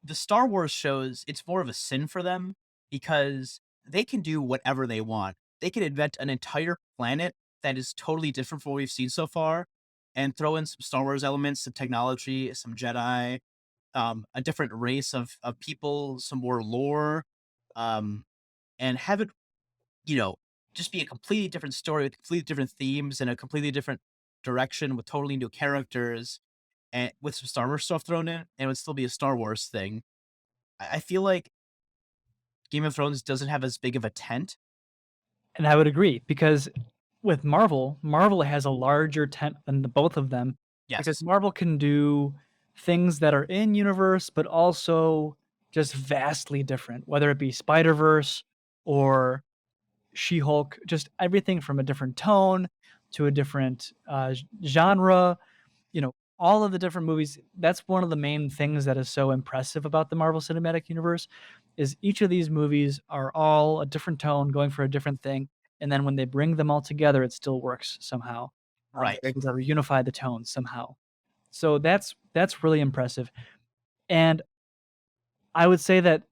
the Star Wars shows, it's more of a sin for them because they can do whatever they want. They can invent an entire planet that is totally different from what we've seen so far and throw in some Star Wars elements, some technology, some Jedi, a different race of people, some more lore, um, and have it, you know, just be a completely different story with completely different themes and a completely different direction with totally new characters and with some Star Wars stuff thrown in, and it would still be a Star Wars thing. I feel like Game of Thrones doesn't have as big of a tent. And I would agree because with Marvel, Marvel has a larger tent than the both of them because Yes. Marvel can do things that are in universe, but also just vastly different, whether it be Spider-Verse or She-Hulk, just everything from a different tone to a different genre, you know, all of the different movies. That's one of the main things that is so impressive about the Marvel Cinematic Universe is each of these movies are all a different tone, going for a different thing, and then when they bring them all together, it still works somehow. Right. They're able to unify the tones somehow. So that's really impressive. And I would say that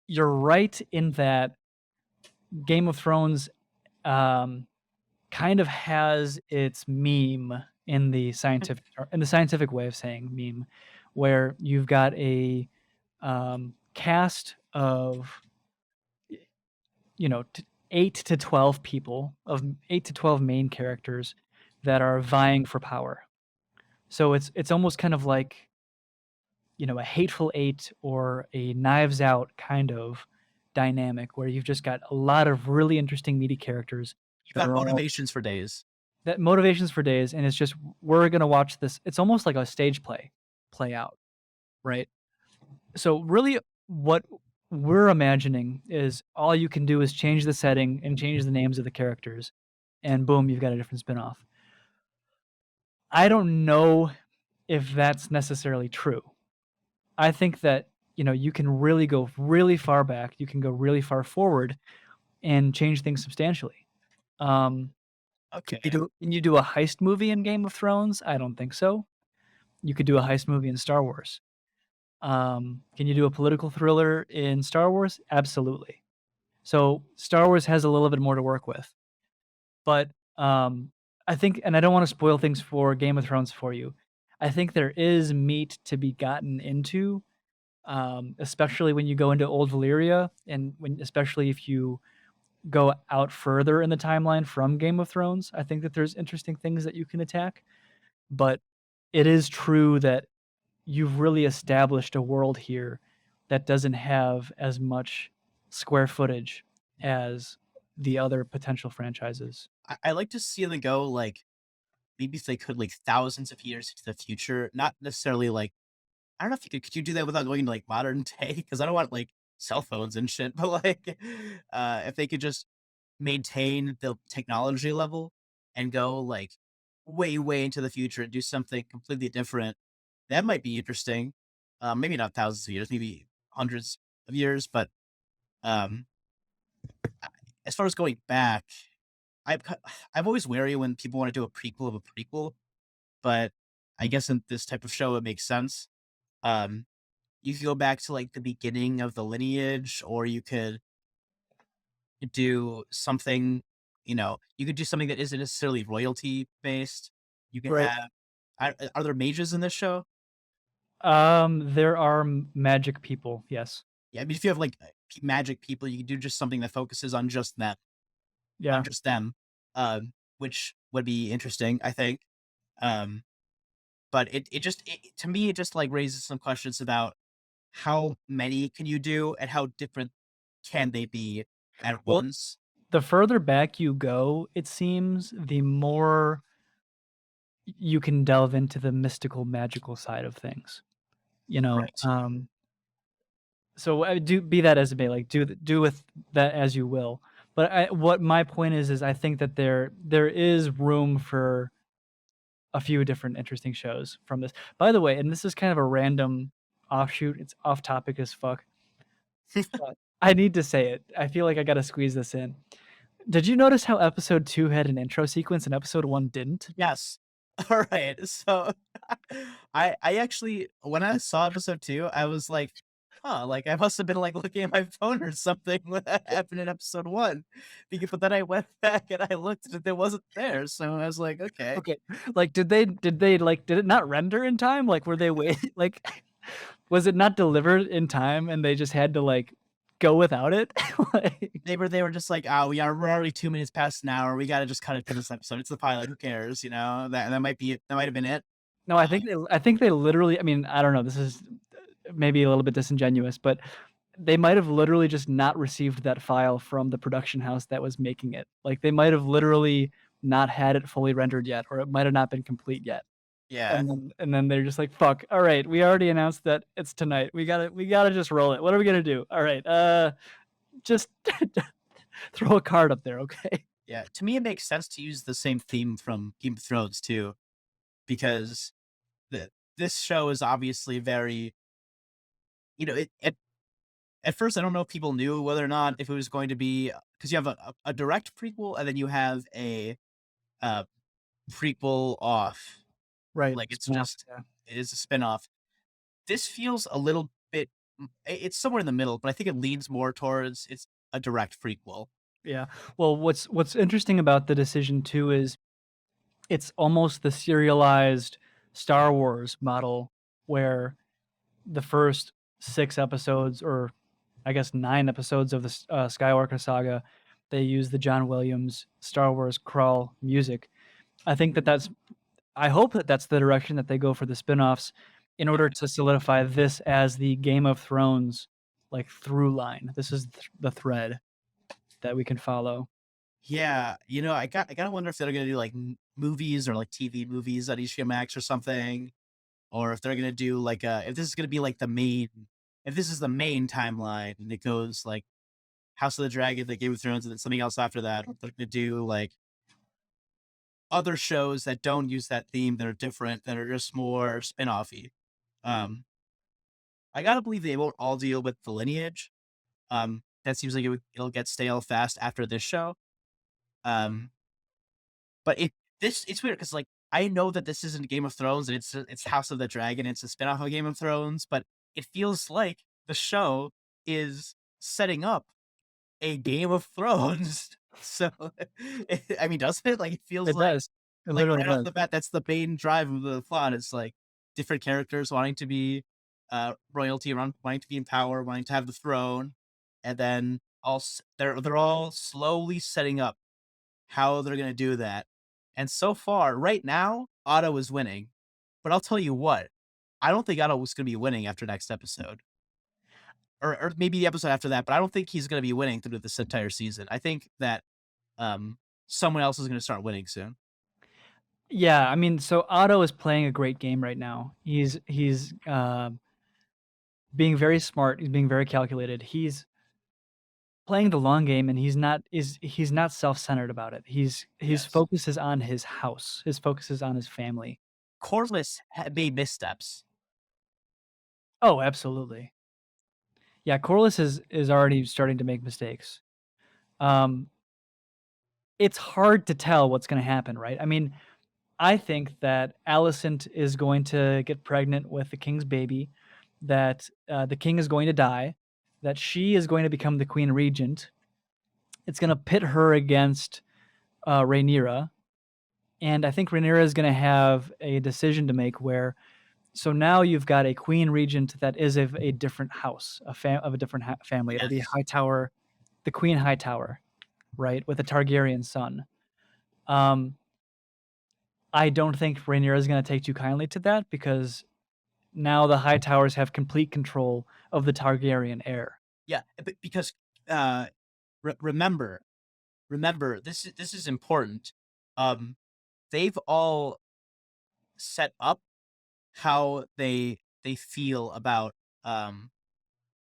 you're right in that Game of Thrones um, kind of has its meme in the scientific way of saying meme, where you've got a cast of you know 8 to 12 people of 8 to 12 main characters that are vying for power. So it's almost kind of like a Hateful Eight or a Knives Out kind of dynamic where you've just got a lot of really interesting meaty characters You that got are all motivations for days. that motivations for days, and it's just we're gonna watch this. It's almost like a stage play out, right? So really, what we're imagining is all you can do is change the setting and change the names of the characters, and boom, you've got a different spinoff. I don't know if that's necessarily true. I think that you can really go really far back, you can go really far forward, and change things substantially. Um, Okay. can you do a heist movie in Game of Thrones? I don't think so. You could do a heist movie in Star Wars. Can you do a political thriller in Star Wars? Absolutely. So Star Wars has a little bit more to work with, but I think, and I don't want to spoil things for Game of Thrones for you. I think there is meat to be gotten into, especially when you go into Old Valyria, and especially if you go out further in the timeline from Game of Thrones. I think that there's interesting things that you can attack, but it is true that you've really established a world here that doesn't have as much square footage as the other potential franchises. I like to see them go like maybe if they could, like, thousands of years into the future, not necessarily, like I don't know if you could you do that without going to, like, modern day? Because I don't want, like, cell phones and shit, but, like, if they could just maintain the technology level and go, like, way, way into the future and do something completely different, that might be interesting. Maybe not thousands of years, maybe hundreds of years, but, um, as far as going back, I'm ki I'm always wary when people wanna do a prequel of a prequel, but I guess in this type of show, it makes sense. Um, you could go back to, like, the beginning of the lineage, or you could do something, you could do something that isn't necessarily royalty based. You could Right. have are there mages in this show? There are magic people, yes. Yeah, I mean, if you have, like, magic people, you could do just something that focuses on Yeah. just them, which would be interesting, I think. Um, but to me, it just, like, raises some questions about how many can you do and how different can they be at Well, once? the further back you go, it seems, the more you can delve into the mystical, magical side of things, you know? Right. So, do be that as it may, like, do with that as you will. But what my point is I think that there is room for a few different interesting shows from this. By the way, and this is kind of a random offshoot, it's off topic as fuck, but I need to say it. I feel like I gotta squeeze this in. Did you notice how episode 2 had an intro sequence and episode 1 didn't? Yes. Alright, so I actually when I saw episode 2, I was like, "Huh," like, I must have been, like, looking at my phone or something when that happened in episode 1, but then I went back and I looked and it wasn't there, so I was like, "Okay." Okay. Like, did they, like, did it not render in time? Like, were they wait like, was it not delivered in time and they just had to, like, go without it? Like, They were just like, "Oh, we're already 2 minutes past an hour, we gotta just cut it for this episode, it's the pilot, who cares?" That might have been it. no, I think they literally, I mean, I don't know, this is maybe a little bit disingenuous, but they might have literally just not received that file from the production house that was making it. Like, they might have literally not had it fully rendered yet, or it might have not been complete yet. Yeah. And then they're just like, "Fuck, alright, we already announced that it's tonight. We gotta just roll it. What are we gonna do? Alright, just throw a card up there, okay?" Yeah, to me, it makes sense to use the same theme from Game of Thrones too, because the this show is obviously very, at first I don't know if people knew whether or not if it was going to be because you have a direct prequel and then you have a uh, prequel off, Right, like spin-off, yeah. it is a spinoff. This feels a little bit, it's somewhere in the middle, but I think it leans more towards it's a direct prequel. Yeah. Well, what's interesting about the decision too is it's almost the serialized Star Wars model where the first 6 episodes, or I guess 9 episodes of the Skywalker saga, they use the John Williams Star Wars crawl music. I think I hope that that's the direction that they go for the spin-offs in order to solidify this as the Game of Thrones, like, through line. This is the thread that we can follow. Yeah, I gotta wonder if they're gonna do like movies or like TV movies on HBO Max or something, or if they're gonna do like if this is gonna be like if this is the main timeline and it goes like House of the Dragon, the Game of Thrones, and then something else after that, or if they're gonna do like other shows that don't use that theme that are different, that are just more spin-offy. Um, I gotta believe they won't all deal with the lineage. That seems like it'll get stale fast after this show. Um, But it's weird because like, I know that this isn't Game of Thrones and it's House of the Dragon, it's a spinoff of Game of Thrones, but it feels like the show is setting up a Game of Thrones. So, I mean, doesn't it? Like, it feels It like does. It literally right off does. the bat, that's the main drive of the plot. It's like different characters wanting to be royalty, around wanting to be in power, wanting to have the throne, and then they're all slowly setting up how they're gonna do that. And so far, right now, Otto is winning. But I'll tell you what, I don't think Otto was gonna be winning after next episode. Or maybe the episode after that, but I don't think he's gonna be winning through this entire season. I think that um someone else is gonna start winning soon. Yeah, I mean, so Otto is playing a great game right now. He's being very smart, he's being very calculated. He's playing the long game, and he's not self-centered about it. His Yes. focus is on his house. His focus is on his family. Corliss made missteps. Oh, absolutely. Yeah, Corliss is already starting to make mistakes. Um, it's hard to tell what's gonna happen, right? I mean, I think that Alicent is going to get pregnant with the king's baby, that, the king is going to die, that she is going to become the queen regent. It's gonna pit her against, Rhaenyra, and I think Rhaenyra is gonna have a decision to make where so now you've got a queen regent that is of a different house, of a different family. It'll be Yes. Hightower, the Queen Hightower, right, with a Targaryen son. Um, I don't think Rhaenyra is gonna take too kindly to that because now the Hightowers have complete control of the Targaryen heir. Yeah, because uh, remember, this is important. Um, they've all set up how they feel about um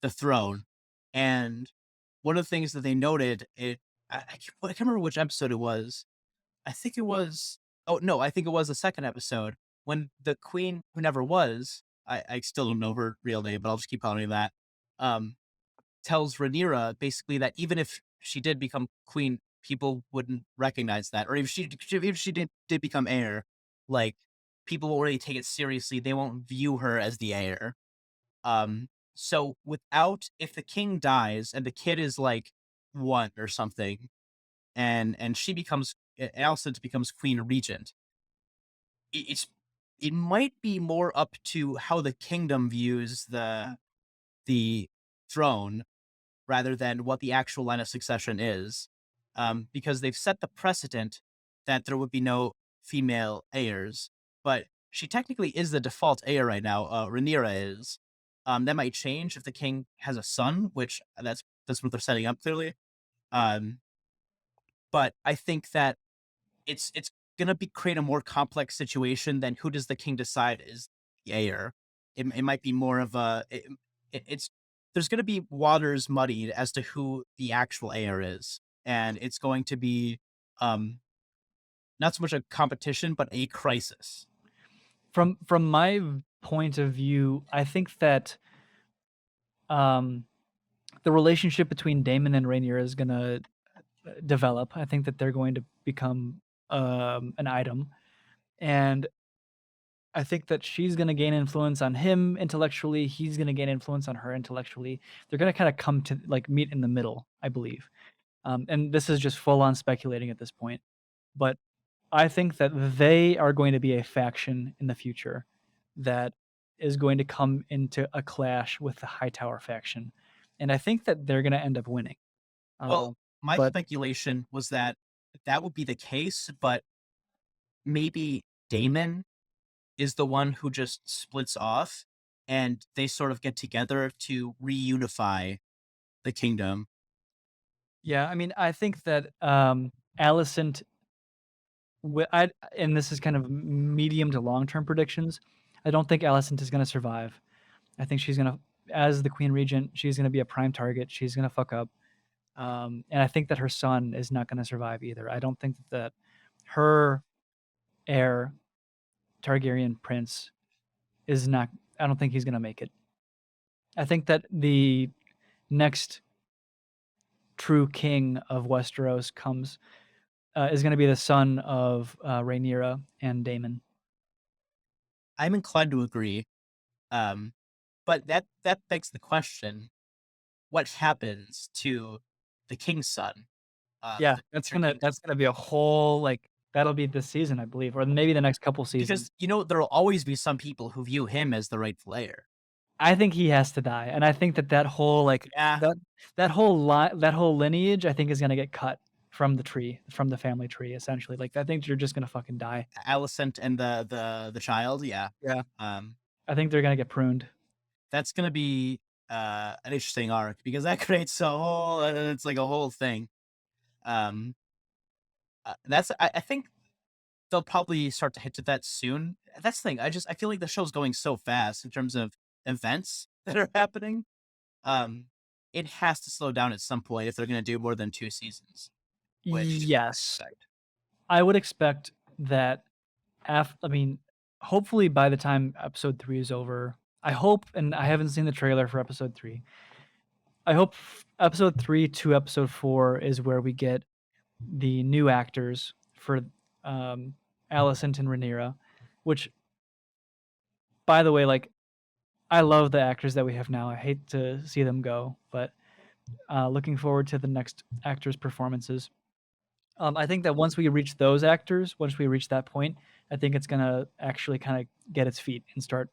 the throne, and one of the things that they noted I can't remember which episode it was. I think it was oh no, I think it was the second episode when the queen who never was. I still don't know her real name, but I'll just keep calling her that. Um, tells Rhaenyra basically that even if she did become queen, people wouldn't recognize that, or if she did become heir, like people won't really take it seriously. They won't view her as the heir. So without if the king dies and the kid is like one or something, and she becomes Alicent becomes queen regent, it's it might be more up to how the kingdom views the throne rather than what the actual line of succession is, because they've set the precedent that there would be no female heirs. But she technically is the default heir right now. Rhaenyra is. That might change if the king has a son, which that's what they're setting up clearly. Um, but I think that it's gonna be create a more complex situation than who does the king decide is the heir. It might be more of it's there's gonna be waters muddied as to who the actual heir is, and it's going to be um not so much a competition but a crisis. From my point of view, I think that, um, the relationship between Daemon and Rhaenyra is gonna, develop. I think that they're going to become, an item, and I think that she's gonna gain influence on him intellectually, he's gonna gain influence on her intellectually. They're gonna kinda come to, like, meet in the middle, I believe. And this is just full on speculating at this point, but I think that they are going to be a faction in the future that is going to come into a clash with the Hightower faction, and I think that they're gonna end up winning. Well, Um, my but speculation was that that would be the case, but maybe Damon is the one who just splits off and they sort of get together to reunify the kingdom. yeah, I mean, I think that, Alicent I and this is kind of medium to long term predictions. I don't think Alicent is gonna survive. I think she's gonna as the queen regent, she's gonna be a prime target. She's gonna fuck up. And I think that her son is not gonna survive either. I don't think that her heir, Targaryen prince, is not I don't think he's gonna make it. I think that the next true king of Westeros comes is gonna be the son of, Rhaenyra and Daemon. I'm inclined to agree. Um, but that begs the question: what happens to the king's son, Yeah, the future that's king's? gonna be a whole, like that'll be this season, I believe, or maybe the next couple Because seasons. there'll always be some people who view him as the rightful heir. I think he has to die, and I think that that whole, like, Yeah, that whole lineage, I think, is gonna get cut from the tree, from the family tree, essentially. Like, I think you're just gonna fucking die. Alicent and the child. Yeah, Yeah. um, I think they're gonna get pruned. that's gonna be an interesting arc because that creates a whole. It's like a whole thing. Um, I think. they'll probably start to hit to that soon. That's the thing. I feel like the show's going so fast in terms of events that are happening. Um, it has to slow down at some point if they're going to do more than 2 seasons, which I Yes. expect. I would expect that I mean, hopefully by the time episode 3 is over, I hope, and I haven't seen the trailer for episode 3. I hope episode 3 to episode 4 is where we get the new actors for um, Alicent and Rhaenyra, which, by the way, like, I love the actors that we have now. I hate to see them go, but looking forward to the next actors' performances. I think that once we reach those actors, once we reach that point, I think it's gonna actually kind of get its feet and start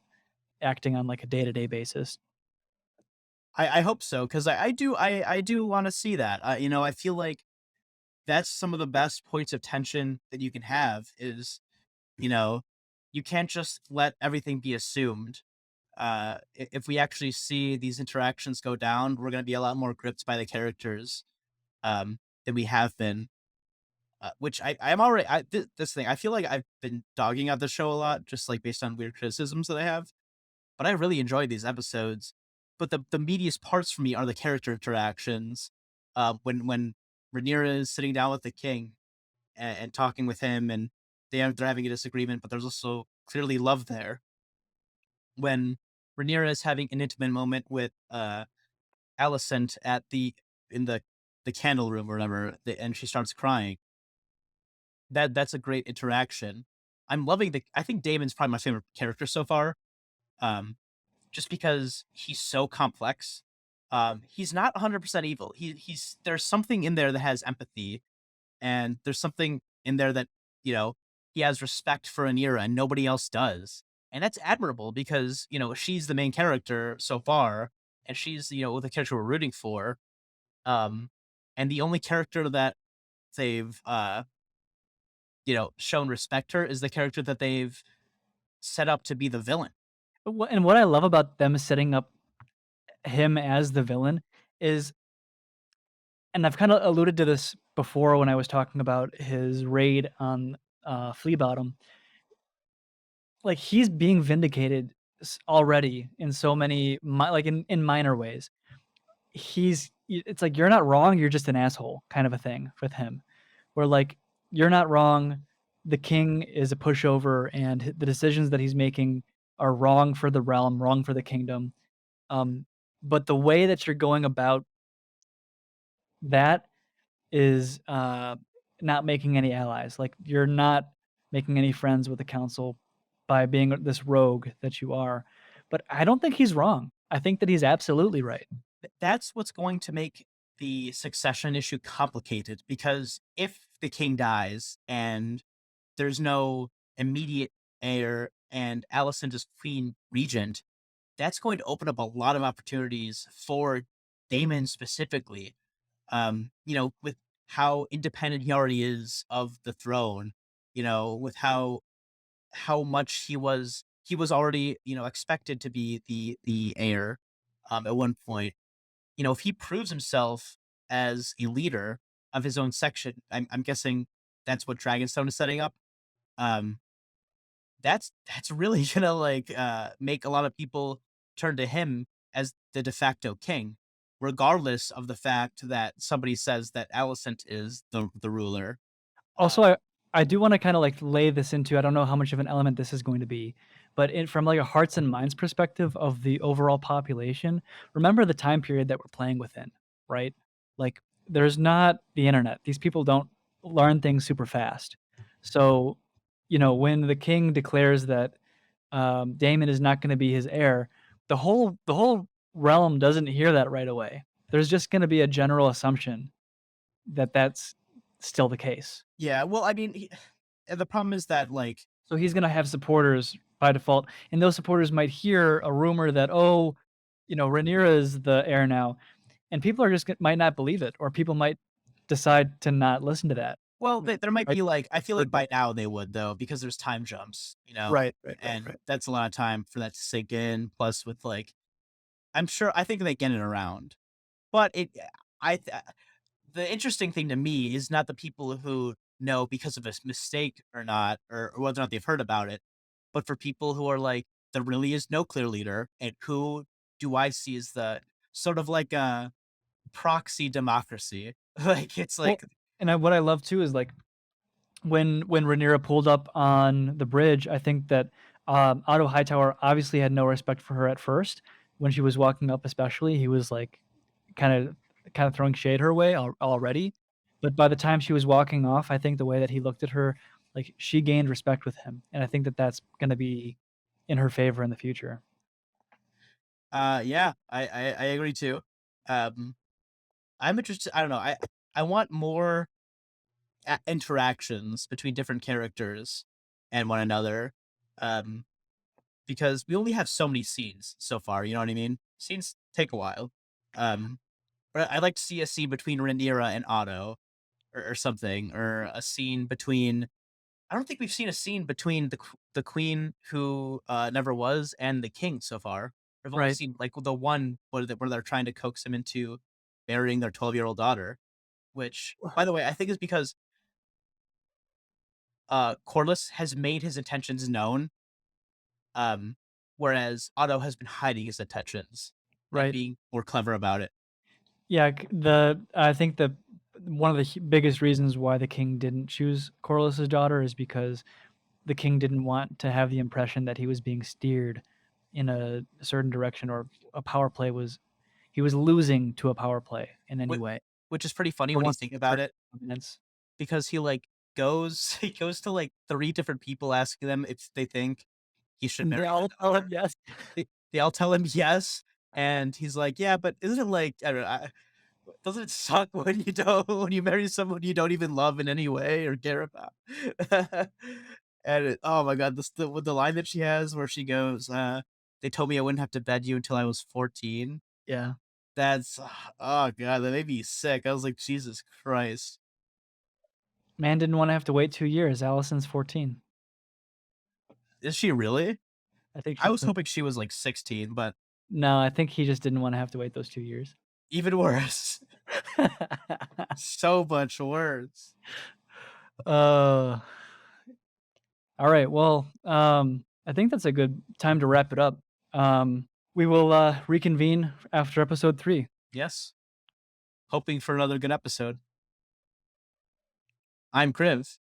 acting on like a day to day basis. I hope so because I do want to see that. I feel like that's some of the best points of tension that you can have is you know you can't just let everything be assumed. If we actually see these interactions go down, we're going to be a lot more gripped by the characters than we have been. Which I'm already this thing. I feel like I've been dogging out the show a lot, just like based on weird criticisms that I have. But I really enjoy these episodes. But the meatiest parts for me are the character interactions. When Rhaenyra is sitting down with the king and talking with him, and they're having a disagreement, but there's also clearly love there. When Rhaenyra is having an intimate moment with Alicent at in the candle room or whatever, and she starts crying. That's a great interaction. I'm loving the. I think Damon's probably my favorite character so far. Um, just because he's so complex. He's not 100% evil. He's there's something in there that has empathy, and there's something in there that you know he has respect for Anira and nobody else does, and that's admirable because she's the main character so far, and she's the character we're rooting for. Um, and the only character that they've shown respect her is the character that they've set up to be the villain. And what I love about them setting up him as the villain is, and I've kind of alluded to this before when I was talking about his raid on Flea Bottom. Like he's being vindicated already in so many like in minor ways. It's like you're not wrong, you're just an asshole kind of a thing with him. Where like you're not wrong, the king is a pushover and the decisions that he's making are wrong for the realm, wrong for the kingdom. Um, but the way that you're going about that is not making any allies. Like you're not making any friends with the council by being this rogue that you are. But I don't think he's wrong. I think that he's absolutely right. That's what's going to make the succession issue complicated because if the king dies and there's no immediate heir and Alicent is queen regent, that's going to open up a lot of opportunities for Damon specifically. With how independent he already is of the throne, with how much he was already, expected to be the heir at one point. If he proves himself as a leader of his own section, I'm guessing that's what Dragonstone is setting up. Um, that's really gonna make a lot of people turn to him as the de facto king, regardless of the fact that somebody says that Alicent is the ruler. Uh, Also, I do wanna kinda, like, lay this into I don't know how much of an element this is going to be, but from, like, a hearts and minds perspective of the overall population, remember the time period that we're playing within, right? Like, there's not the internet. These people don't learn things super fast. So, when the king declares that, Daemon is not gonna be his heir, the whole realm doesn't hear that right away. There's just gonna be a general assumption that that's still the case. yeah, well, I mean, the problem is that So he's gonna have supporters by default, and those supporters might hear a rumor that, "Oh, Rhaenyra is the heir now," and people are just might not believe it, or people might decide to not listen to that. well, there might Right? be I feel Or like by now they would though because there's time jumps, right, right, right, and right. that's a lot of time for that to sink in. Plus, with I think they get it around, but I th- the interesting thing to me is not the people who know because of a mistake or not, or whether or not they've heard about it. But for people who are like, there really is no clear leader, and who do I see as the sort of like a proxy democracy? Like it's Well, like and what I love too is like when Rhaenyra pulled up on the bridge, I think that Otto Hightower obviously had no respect for her at first. When she was walking up, especially, he was like kind of throwing shade her way already. But by the time she was walking off, I think the way that he looked at her, like she gained respect with him, and I think that that's going to be in her favor in the future. yeah, I agree too. Um, I'm interested. I don't know. I want more interactions between different characters and one another. Um, because we only have so many scenes so far. You know what I mean? Scenes take a while. Um, but I'd like to see a scene between Rhaenyra and Otto, or something, or a scene between. I don't think we've seen a scene between the queen who never was and the king so far. We've only Right, seen like the one where they're trying to coax him into marrying their 12-year-old daughter. Which, by the way, I think is because Corlys has made his intentions known, um, whereas Otto has been hiding his intentions and right. being more clever about it. Yeah, I think the one of the biggest reasons why the king didn't choose Corlys's daughter is because the king didn't want to have the impression that he was being steered in a certain direction, or a power play was he was losing to a power play in any Which, way. which is pretty funny For when you once, think about it, dominance. because he like goes he goes to like three different people asking them if they think he should And marry they their all tell him daughter. yes. They all tell him yes, and he's like, yeah, but isn't it like I don't know, doesn't it suck when you don't when you marry someone you don't even love in any way or care about? And oh my god, with the line that she has where she goes, "They told me I wouldn't have to bed you until I was 14." Yeah. That's oh god, that made me sick. I was like, Jesus Christ, Man didn't wanna have to wait 2 years. Allison's 14. is she really? I think I she's was hoping she was like 16, but No, I think he just didn't wanna have to wait those 2 years. even worse, so much worse. Uh Alright, well, I think that's a good time to wrap it up. We will, reconvene after episode 3. Yes, hoping for another good episode. I'm Kriv.